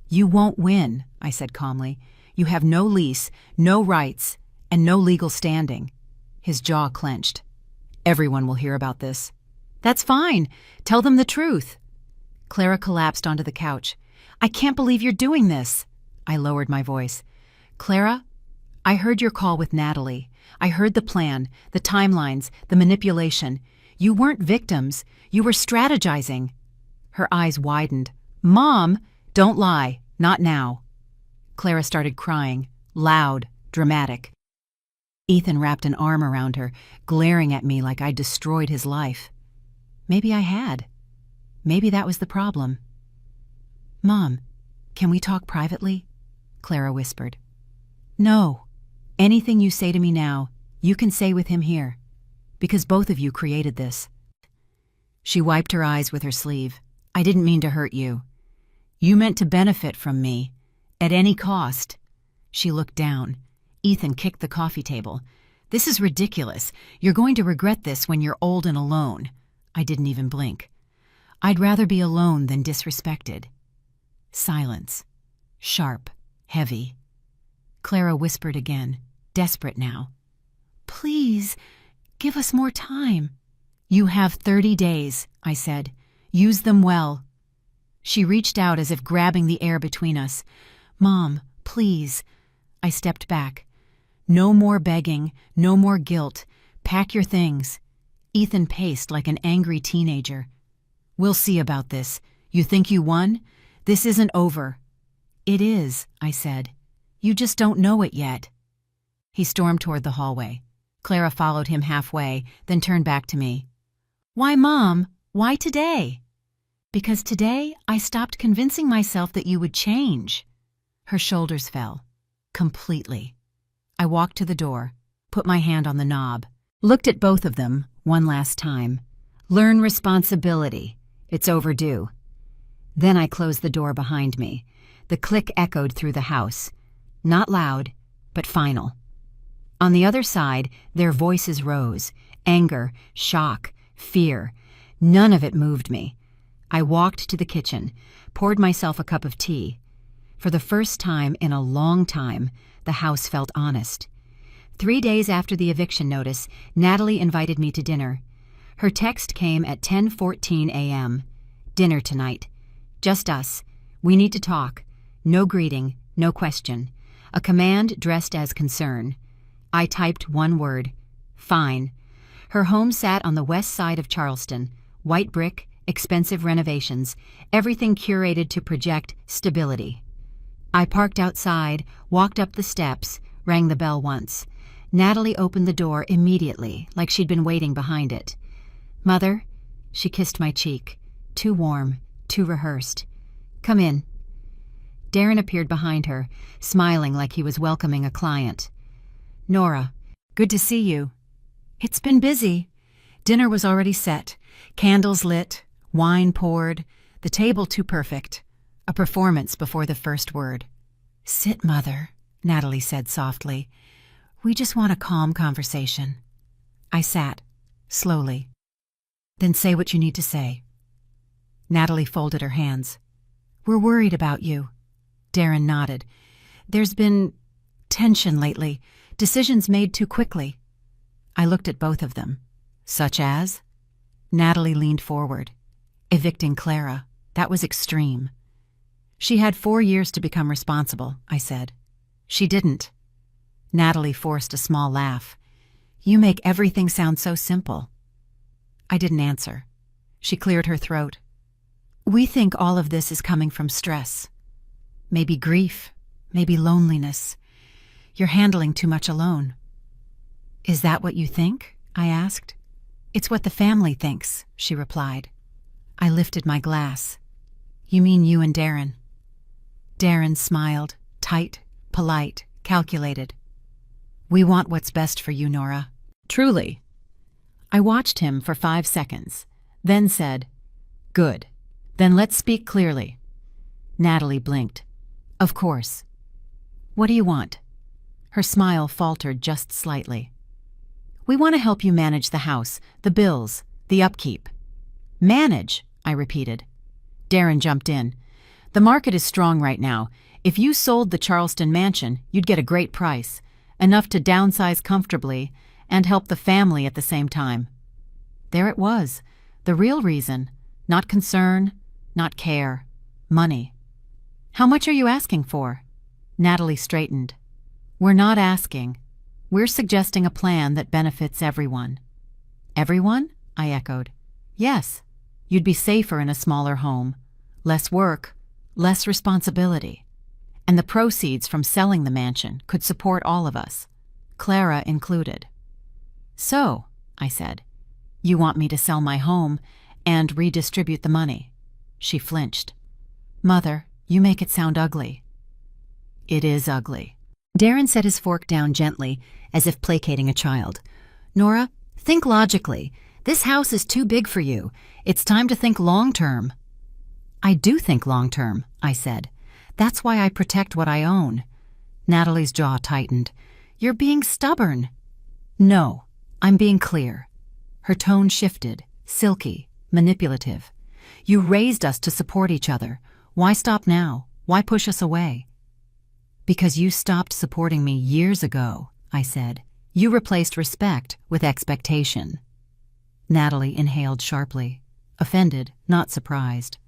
S1: "You won't win," I said calmly. "You have no lease, no rights, and no legal standing." His jaw clenched. "Everyone will hear about this." "That's fine. Tell them the truth." Clara collapsed onto the couch. "I can't believe you're doing this." I lowered my voice. "Clara, I heard your call with Natalie. I heard the plan, the timelines, the manipulation. You weren't victims. You were strategizing." Her eyes widened. "Mom, don't lie. Not now." Clara started crying, loud, dramatic. Ethan wrapped an arm around her, glaring at me like I'd destroyed his life. Maybe I had. Maybe that was the problem. "Mom, can we talk privately?" Clara whispered. "No. Anything you say to me now, you can say with him here. Because both of you created this." She wiped her eyes with her sleeve. "I didn't mean to hurt you. You meant to benefit from me, at any cost." She looked down. Ethan kicked the coffee table. "This is ridiculous. You're going to regret this when you're old and alone." I didn't even blink. "I'd rather be alone than disrespected." Silence. Sharp. Heavy. Clara whispered again, desperate now. Please, give us more time. You have 30 days, I said. Use them well. She reached out as if grabbing the air between us. Mom, please. I stepped back. No more begging, no more guilt. Pack your things. Ethan paced like an angry teenager. We'll see about this. You think you won? This isn't over. It is, I said. You just don't know it yet. He stormed toward the hallway. Clara followed him halfway, then turned back to me. Why, Mom? Why today? Because today I stopped convincing myself that you would change. Her shoulders fell. Completely. I walked to the door, put my hand on the knob, looked at both of them one last time. Learn responsibility. It's overdue. Then I closed the door behind me. The click echoed through the house. Not loud, but final. On the other side, their voices rose. Anger, shock, fear. None of it moved me. I walked to the kitchen, poured myself a cup of tea. For the first time in a long time, the house felt honest. 3 days after the eviction notice, Natalie invited me to dinner. Her text came at 10:14 a.m. Dinner tonight. Just us. We need to talk. No greeting, no question. A command dressed as concern. I typed one word. Fine. Her home sat on the west side of Charleston. White brick, expensive renovations, everything curated to project stability. I parked outside, walked up the steps, rang the bell once. Natalie opened the door immediately, like she'd been waiting behind it. Mother? She kissed my cheek. Too warm, too rehearsed. Come in. Darren appeared behind her, smiling like he was welcoming a client. Nora, good to see you. It's been busy. Dinner was already set, candles lit, wine poured, the table too perfect. A performance before the first word. Sit, Mother, Natalie said softly. We just want a calm conversation. I sat, slowly. Then say what you need to say. Natalie folded her hands. We're worried about you. Darren nodded. There's been tension lately, decisions made too quickly. I looked at both of them. Such as? Natalie leaned forward. Evicting Clara. That was extreme. She had 4 years to become responsible, I said. She didn't. Natalie forced a small laugh. You make everything sound so simple. I didn't answer. She cleared her throat. We think all of this is coming from stress. Maybe grief, maybe loneliness. You're handling too much alone. Is that what you think? I asked. It's what the family thinks, she replied. I lifted my glass. You mean you and Darren? Darren smiled, tight, polite, calculated. We want what's best for you, Nora. Truly. I watched him for 5 seconds, then said, Good. Then let's speak clearly. Natalie blinked. Of course. What do you want? Her smile faltered just slightly. We want to help you manage the house, the bills, the upkeep. Manage, I repeated. Darren jumped in. The market is strong right now. If you sold the Charleston mansion, you'd get a great price, enough to downsize comfortably and help the family at the same time. There it was, the real reason. Not concern, not care. Money. How much are you asking for? Natalie straightened. We're not asking. We're suggesting a plan that benefits everyone. Everyone? I echoed. Yes. You'd be safer in a smaller home. Less work, less responsibility. And the proceeds from selling the mansion could support all of us, Clara included. So, I said, you want me to sell my home and redistribute the money? She flinched. Mother, you make it sound ugly. It is ugly. Darren set his fork down gently, as if placating a child. Nora, think logically. This house is too big for you. It's time to think long-term. I do think long-term, I said. That's why I protect what I own. Natalie's jaw tightened. You're being stubborn. No, I'm being clear. Her tone shifted, silky, manipulative. You raised us to support each other. Why stop now? Why push us away? Because you stopped supporting me years ago, I said. You replaced respect with expectation. Natalie inhaled sharply, offended, not surprised.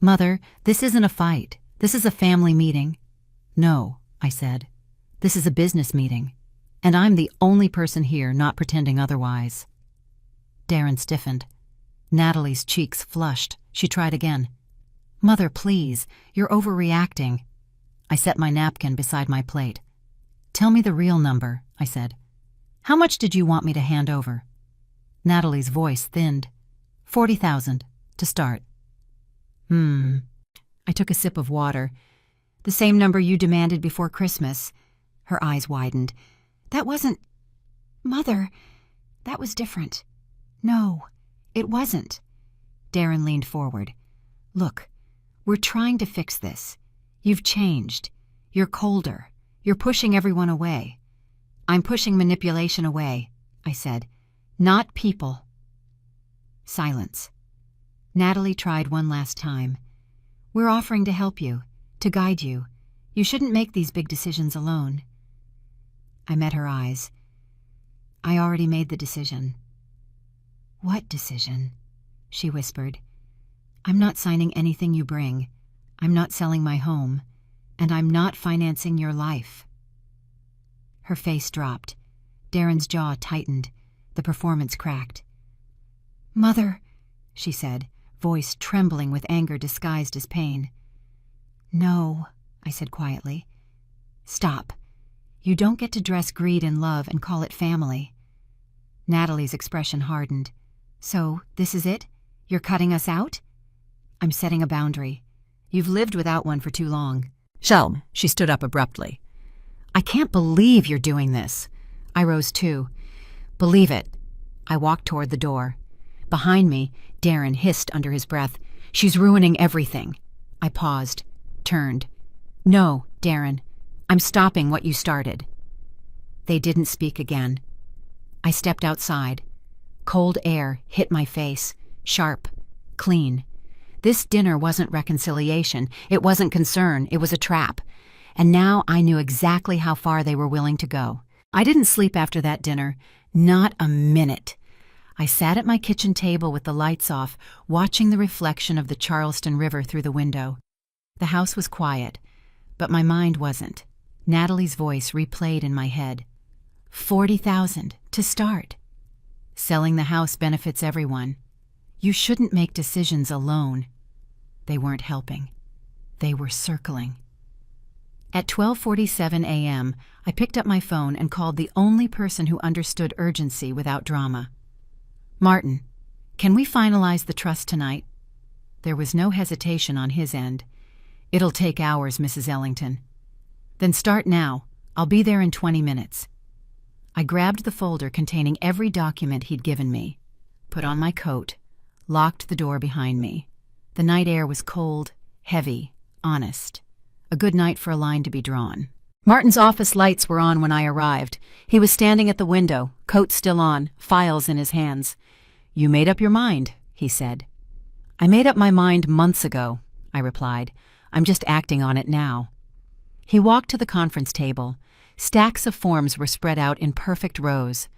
S1: Mother, this isn't a fight. This is a family meeting. No, I said. This is a business meeting, and I'm the only person here not pretending otherwise. Darren stiffened. Natalie's cheeks flushed. She tried again. Mother, please, you're overreacting. I set my napkin beside my plate. Tell me the real number, I said. How much did you want me to hand over? Natalie's voice thinned. 40,000, to start. I took a sip of water. The same number you demanded before Christmas. Her eyes widened. That wasn't... Mother, that was different. No, it wasn't. Darren leaned forward. Look, we're trying to fix this. You've changed. You're colder. You're pushing everyone away. I'm pushing manipulation away, I said. Not people. Silence. Natalie tried one last time. We're offering to help you, to guide you. You shouldn't make these big decisions alone. I met her eyes. I already made the decision. What decision? She whispered. I'm not signing anything you bring. I'm not selling my home. And I'm not financing your life. Her face dropped. Darren's jaw tightened. The performance cracked. Mother, she said, voice trembling with anger disguised as pain. No, I said quietly. Stop. You don't get to dress greed in love and call it family. Natalie's expression hardened. So, this is it? You're cutting us out? I'm setting a boundary. You've lived without one for too long. Shelm, she stood up abruptly. I can't believe you're doing this. I rose too. Believe it. I walked toward the door. Behind me, Darren hissed under his breath. She's ruining everything. I paused, turned. No, Darren. I'm stopping what you started. They didn't speak again. I stepped outside. Cold air hit my face, sharp, clean. This dinner wasn't reconciliation. It wasn't concern. It was a trap. And now I knew exactly how far they were willing to go. I didn't sleep after that dinner. Not a minute. I sat at my kitchen table with the lights off, watching the reflection of the Charleston River through the window. The house was quiet, but my mind wasn't. Natalie's voice replayed in my head. 40,000 to start. Selling the house benefits everyone. You shouldn't make decisions alone. They weren't helping. They were circling. At 12:47 a.m., I picked up my phone and called the only person who understood urgency without drama. Martin, can we finalize the trust tonight? There was no hesitation on his end. It'll take hours, Mrs. Ellington. Then start now. I'll be there in 20 minutes. I grabbed the folder containing every document he'd given me, put on my coat, locked the door behind me. The night air was cold, heavy, honest. A good night for a line to be drawn. Martin's office lights were on when I arrived. He was standing at the window, coat still on, files in his hands. You made up your mind, he said. I made up my mind months ago, I replied. I'm just acting on it now. He walked to the conference table. Stacks of forms were spread out in perfect rows.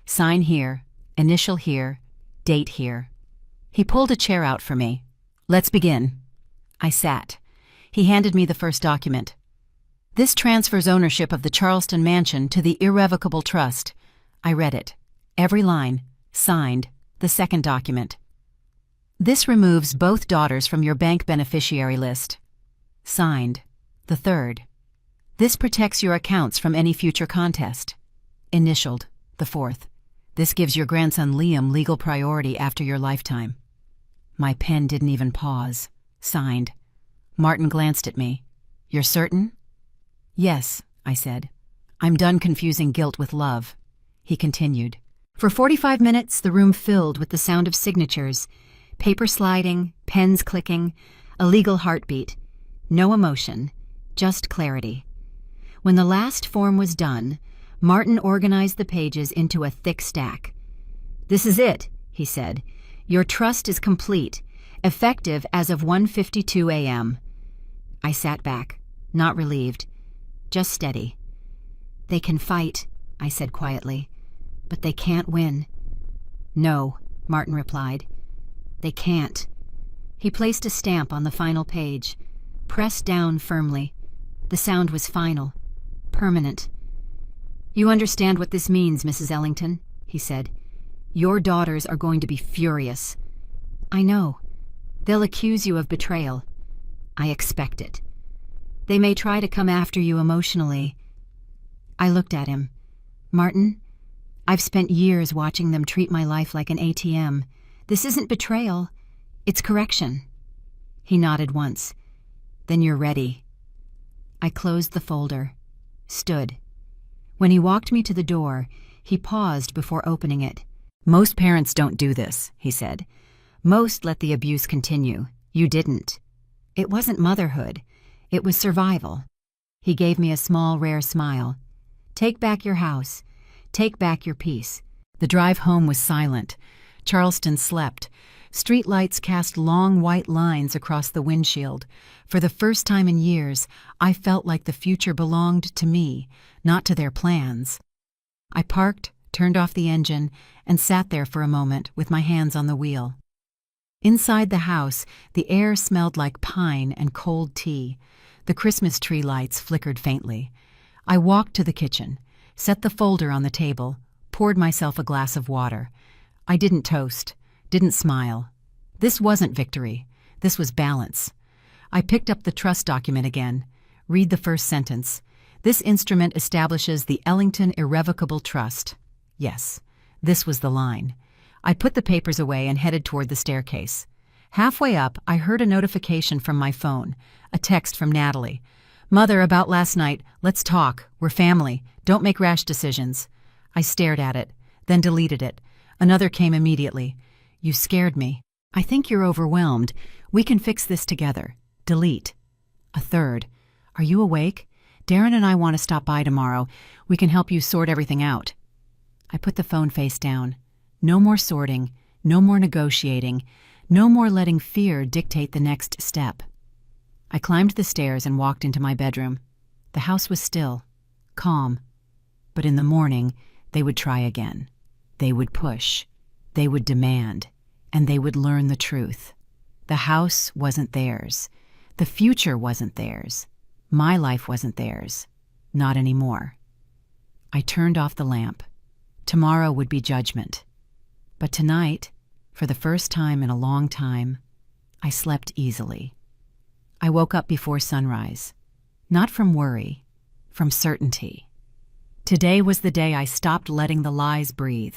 S1: Sign here, initial here, date here. He pulled a chair out for me. Let's begin. I sat. He handed me the first document. This transfers ownership of the Charleston mansion to the irrevocable trust. I read it. Every line. Signed. The second document. This removes both daughters from your bank beneficiary list. Signed. The third. This protects your accounts from any future contest. Initialed. The fourth. This gives your grandson Liam legal priority after your lifetime. My pen didn't even pause. Signed. Martin glanced at me. You're certain? Yes, I said. I'm done confusing guilt with love. He continued. For 45 minutes, the room filled with the sound of signatures, paper sliding, pens clicking, a legal heartbeat. No emotion, just clarity. When the last form was done, Martin organized the pages into a thick stack. This is it, he said. Your trust is complete, effective as of 1:52 a.m. I sat back, not relieved. Just steady." "They can fight," I said quietly, "but they can't win." "No," Martin replied. "They can't." He placed a stamp on the final page, pressed down firmly. The sound was final, permanent. "You understand what this means, Mrs. Ellington," he said. "Your daughters are going to be furious." "I know. They'll accuse you of betrayal." "I expect it." "They may try to come after you emotionally." I looked at him. "Martin, I've spent years watching them treat my life like an ATM. This isn't betrayal. It's correction." He nodded once. "Then you're ready." I closed the folder, stood. When he walked me to the door, he paused before opening it. "Most parents don't do this," he said. "Most let the abuse continue. You didn't. It wasn't motherhood. It was survival." He gave me a small, rare smile. "Take back your house. Take back your peace." The drive home was silent. Charleston slept. Street lights cast long white lines across the windshield. For the first time in years, I felt like the future belonged to me, not to their plans. I parked, turned off the engine, and sat there for a moment with my hands on the wheel. Inside the house, the air smelled like pine and cold tea. The Christmas tree lights flickered faintly. I walked to the kitchen, set the folder on the table, poured myself a glass of water. I didn't toast, didn't smile. This wasn't victory. This was balance. I picked up the trust document again. Read the first sentence. "This instrument establishes the Ellington Irrevocable Trust." Yes, this was the line. I put the papers away and headed toward the staircase. Halfway up, I heard a notification from my phone, a text from Natalie. "Mother, about last night. Let's talk. We're family. Don't make rash decisions." I stared at it, then deleted it. Another came immediately. "You scared me. I think you're overwhelmed. We can fix this together." Delete. A third. "Are you awake? Darren and I want to stop by tomorrow. We can help you sort everything out." I put the phone face down. No more sorting, no more negotiating, no more letting fear dictate the next step. I climbed the stairs and walked into my bedroom. The house was still, calm. But in the morning, they would try again. They would push. They would demand. And they would learn the truth. The house wasn't theirs. The future wasn't theirs. My life wasn't theirs. Not anymore. I turned off the lamp. Tomorrow would be judgment. But tonight, for the first time in a long time, I slept easily. I woke up before sunrise. Not from worry, from certainty. Today was the day I stopped letting the lies breathe.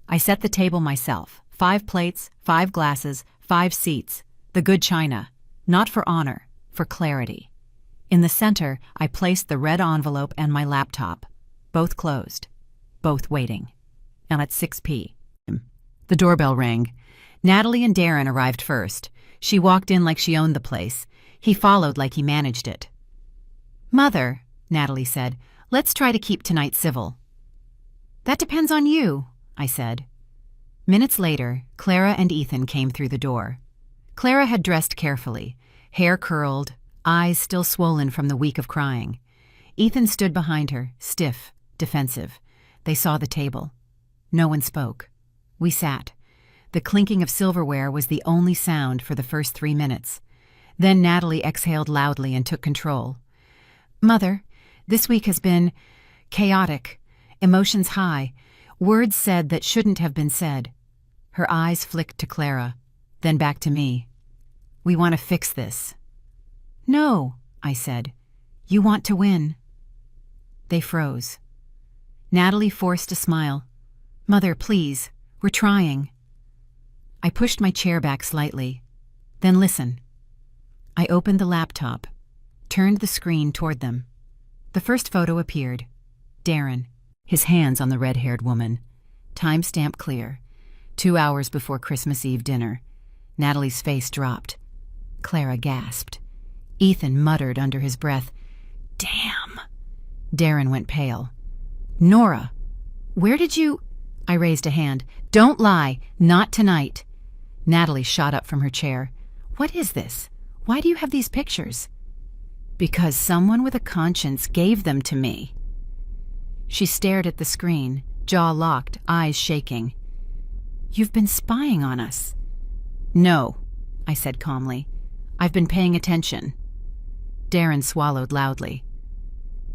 S1: I set the table myself. 5 plates, 5 glasses, 5 seats. The good china. Not for honor, for clarity. In the center, I placed the red envelope and my laptop. Both closed. Both waiting. And at 6 p.m. The doorbell rang. Natalie and Darren arrived first. She walked in like she owned the place. He followed like he managed it. "Mother," Natalie said, "let's try to keep tonight civil." "That depends on you," I said. Minutes later, Clara and Ethan came through the door. Clara had dressed carefully, hair curled, eyes still swollen from the week of crying. Ethan stood behind her, stiff, defensive. They saw the table. No one spoke. We sat. The clinking of silverware was the only sound for the first 3 minutes. Then Natalie exhaled loudly and took control. "Mother, this week has been chaotic, emotions high, words said that shouldn't have been said." Her eyes flicked to Clara, then back to me. "We want to fix this." "No," I said. "You want to win." They froze. Natalie forced a smile. "Mother, please, we're trying." I pushed my chair back slightly. "Then listen." I opened the laptop, turned the screen toward them. The first photo appeared. Darren, his hands on the red-haired woman. Timestamp clear. 2 hours before Christmas Eve dinner. Natalie's face dropped. Clara gasped. Ethan muttered under his breath, "Damn." Darren went pale. "Nora, where did you—" I raised a hand. "Don't lie. Not tonight." Natalie shot up from her chair. "What is this? Why do you have these pictures?" Because someone with a conscience gave them to me. She stared at the screen, jaw locked, eyes shaking. You've been spying on us. No, I said calmly. I've been paying attention. Darren swallowed loudly.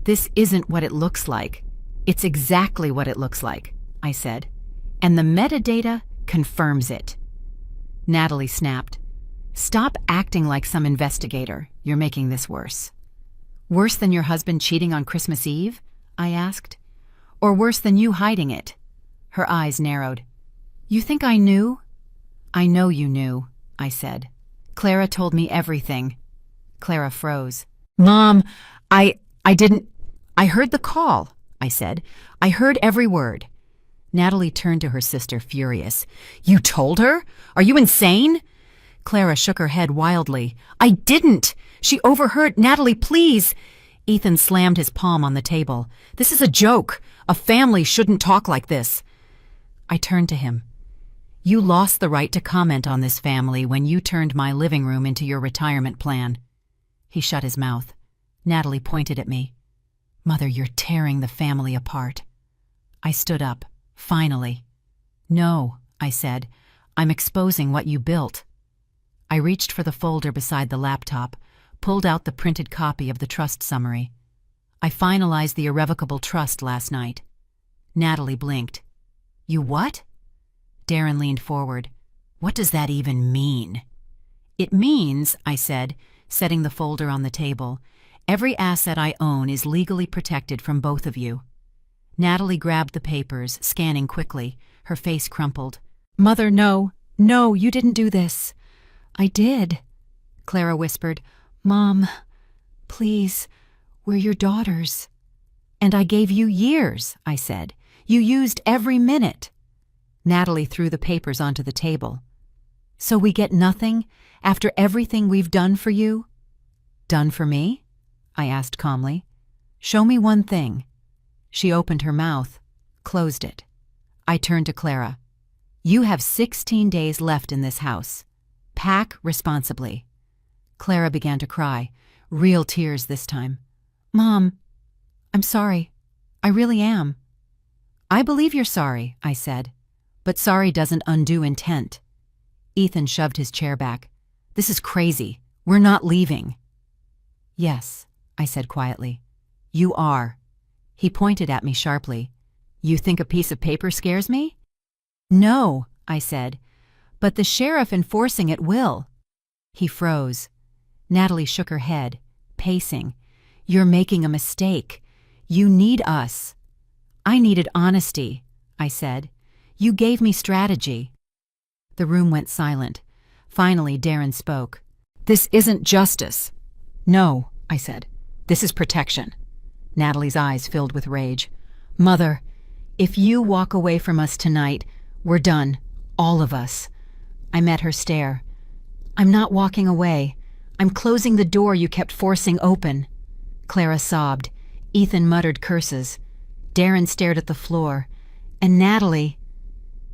S1: This isn't what it looks like. It's exactly what it looks like, I said. And the metadata confirms it. Natalie snapped. Stop acting like some investigator. You're making this worse. Worse than your husband cheating on Christmas Eve? I asked. Or worse than you hiding it? Her eyes narrowed. You think I knew? I know you knew, I said. Clara told me everything. Clara froze. Mom, I didn't... I heard the call, I said. I heard every word. Natalie turned to her sister, furious. You told her? Are you insane? Clara shook her head wildly. I didn't! She overheard. Natalie, please! Ethan slammed his palm on the table. This is a joke. A family shouldn't talk like this. I turned to him. You lost the right to comment on this family when you turned my living room into your retirement plan. He shut his mouth. Natalie pointed at me. Mother, you're tearing the family apart. I stood up. Finally. No, I said. I'm exposing what you built. I reached for the folder beside the laptop, pulled out the printed copy of the trust summary. I finalized the irrevocable trust last night. Natalie blinked. You what? Darren leaned forward. What does that even mean? It means, I said, setting the folder on the table, every asset I own is legally protected from both of you. Natalie grabbed the papers, scanning quickly, her face crumpled. Mother, no, you didn't do this. I did, Clara whispered. Mom, please, we're your daughters. And I gave you years, I said. You used every minute. Natalie threw the papers onto the table. So we get nothing after everything we've done for you? Done for me? I asked calmly. Show me one thing. She opened her mouth, closed it. I turned to Clara. You have 16 days left in this house. Pack responsibly. Clara began to cry, real tears this time. Mom, I'm sorry. I really am. I believe you're sorry, I said. But sorry doesn't undo intent. Ethan shoved his chair back. This is crazy. We're not leaving. Yes, I said quietly. You are. He pointed at me sharply. You think a piece of paper scares me? No, I said. But the sheriff enforcing it will. He froze. Natalie shook her head, pacing. You're making a mistake. You need us. I needed honesty, I said. You gave me strategy. The room went silent. Finally, Darren spoke. This isn't justice. No, I said. This is protection. Natalie's eyes filled with rage. Mother, if you walk away from us tonight, we're done. All of us. I met her stare. I'm not walking away. I'm closing the door you kept forcing open. Clara sobbed. Ethan muttered curses. Darren stared at the floor. And Natalie...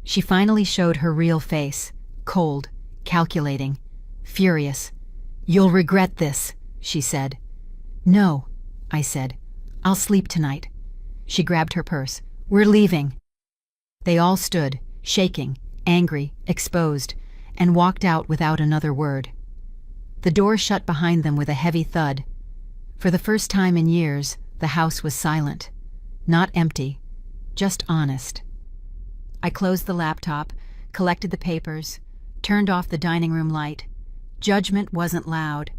S1: She finally showed her real face. Cold, calculating, furious. You'll regret this, she said. No, I said. I'll sleep tonight. She grabbed her purse. We're leaving. They all stood, shaking, angry, exposed, and walked out without another word. The door shut behind them with a heavy thud. For the first time in years, the house was silent. Not empty, just honest. I closed the laptop, collected the papers, turned off the dining room light. Judgment wasn't loud.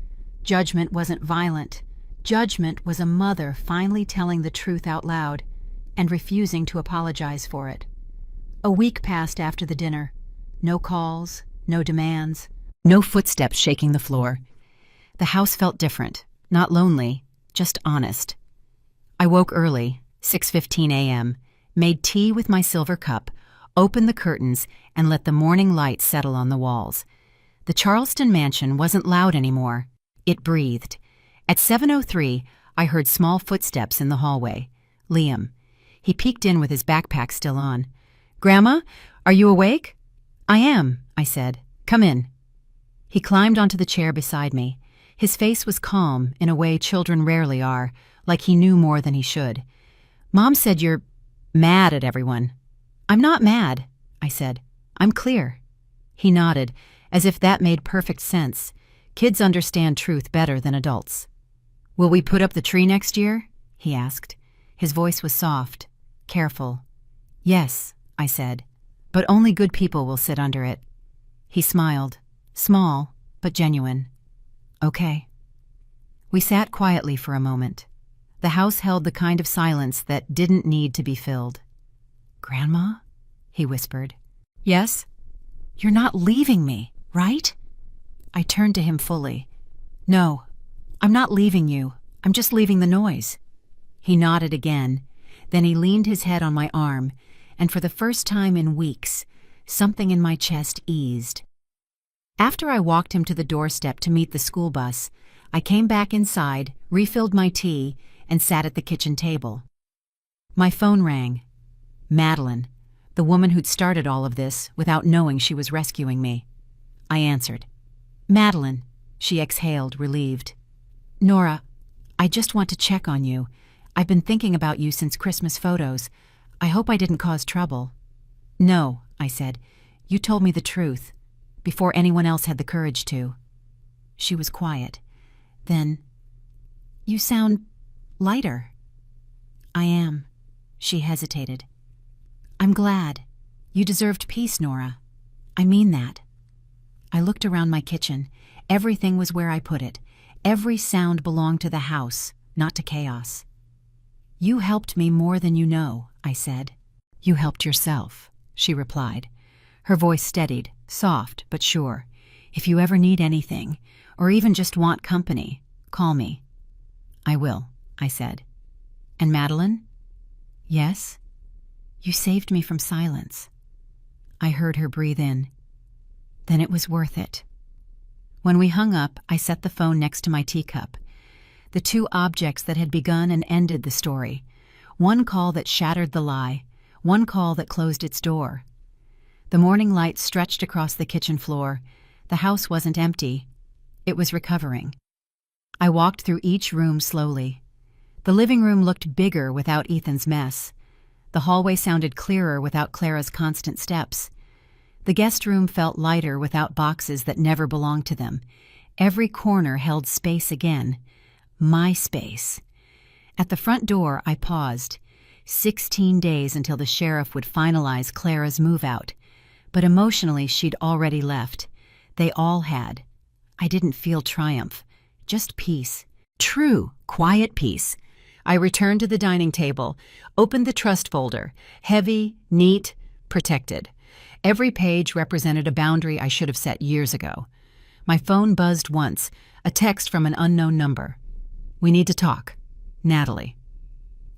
S1: Judgment wasn't violent. Judgment was a mother finally telling the truth out loud and refusing to apologize for it. A week passed after the dinner. No calls, no demands, no footsteps shaking the floor. The house felt different, not lonely, just honest. I woke early, 6:15 a.m., made tea with my silver cup, opened the curtains, and let the morning light settle on the walls. The Charleston mansion wasn't loud anymore. It breathed. At 7:03, I heard small footsteps in the hallway. Liam. He peeked in with his backpack still on. Grandma, are you awake? I am, I said. Come in. He climbed onto the chair beside me. His face was calm, in a way children rarely are, like he knew more than he should. "Mom said you're mad at everyone." "I'm not mad," I said. "I'm clear." He nodded, as if that made perfect sense. Kids understand truth better than adults. "Will we put up the tree next year?" he asked. His voice was soft, careful. "Yes," I said, "but only good people will sit under it." He smiled, small but genuine. "Okay." We sat quietly for a moment. The house held the kind of silence that didn't need to be filled. "Grandma?" he whispered. "Yes?" "You're not leaving me, right?" I turned to him fully. "No, I'm not leaving you. I'm just leaving the noise." He nodded again. Then he leaned his head on my arm, and for the first time in weeks, something in my chest eased. After I walked him to the doorstep to meet the school bus, I came back inside, refilled my tea, and sat at the kitchen table. My phone rang. Madeline, the woman who'd started all of this without knowing she was rescuing me. I answered. "Madeline," she exhaled, relieved. "Nora, I just want to check on you. I've been thinking about you since Christmas photos. I hope I didn't cause trouble." "No," I said. "You told me the truth, before anyone else had the courage to." She was quiet. Then, "You sound lighter." "I am." She hesitated. "I'm glad. You deserved peace, Nora. I mean that." I looked around my kitchen. Everything was where I put it. Every sound belonged to the house, not to chaos. "You helped me more than you know," I said. "You helped yourself," she replied. Her voice steadied, soft but sure. "If you ever need anything, or even just want company, call me." "I will," I said. "And Madeline?" "Yes?" "You saved me from silence." I heard her breathe in. "Then it was worth it." When we hung up, I set the phone next to my teacup. The two objects that had begun and ended the story. One call that shattered the lie, one call that closed its door. The morning light stretched across the kitchen floor. The house wasn't empty. It was recovering. I walked through each room slowly. The living room looked bigger without Ethan's mess. The hallway sounded clearer without Clara's constant steps. The guest room felt lighter without boxes that never belonged to them. Every corner held space again. My space. At the front door, I paused. 16 days until the sheriff would finalize Clara's move-out. But emotionally, she'd already left. They all had. I didn't feel triumph, just peace. True, quiet peace. I returned to the dining table, opened the trust folder, heavy, neat, protected. Every page represented a boundary I should have set years ago. My phone buzzed once, a text from an unknown number. "We need to talk. Natalie."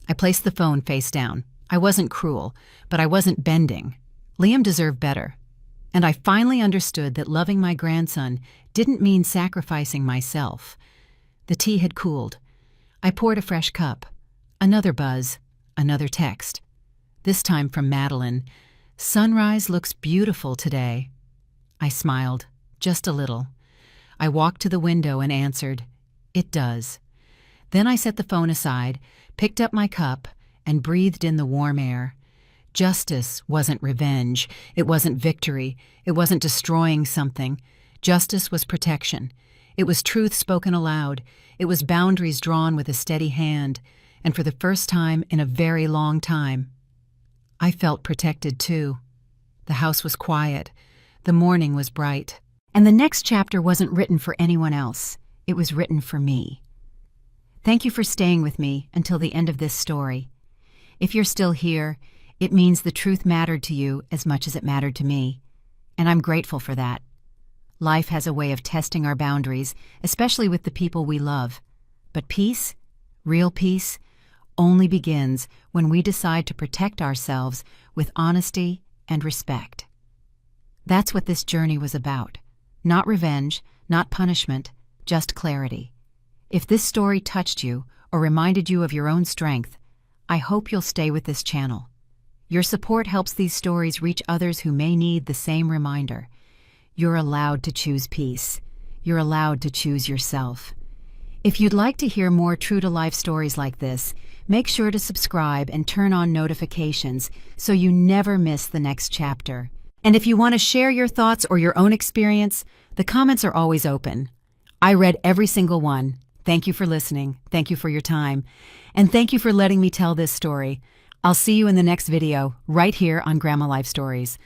S1: I placed the phone face down. I wasn't cruel, but I wasn't bending. Liam deserved better. And I finally understood that loving my grandson didn't mean sacrificing myself. The tea had cooled. I poured a fresh cup. Another buzz, another text. This time from Madeline. "Sunrise looks beautiful today." I smiled, just a little. I walked to the window and answered, "It does." Then I set the phone aside, picked up my cup, and breathed in the warm air. Justice wasn't revenge. It wasn't victory. It wasn't destroying something. Justice was protection. It was truth spoken aloud. It was boundaries drawn with a steady hand. And for the first time in a very long time, I felt protected too. The house was quiet. The morning was bright. And the next chapter wasn't written for anyone else. It was written for me. Thank you for staying with me until the end of this story. If you're still here, it means the truth mattered to you as much as it mattered to me. And I'm grateful for that. Life has a way of testing our boundaries, especially with the people we love. But peace, real peace, only begins when we decide to protect ourselves with honesty and respect. That's what this journey was about. Not revenge, not punishment, just clarity. If this story touched you or reminded you of your own strength, I hope you'll stay with this channel. Your support helps these stories reach others who may need the same reminder. You're allowed to choose peace. you're allowed to choose yourself. If you'd like to hear more true-to-life stories like this, make sure to subscribe and turn on notifications so you never miss the next chapter. And if you want to share your thoughts or your own experience, the comments are always open. I read every single one. Thank you for listening. Thank you for your time. And thank you for letting me tell this story. I'll see you in the next video, right here on Grandma Life Stories.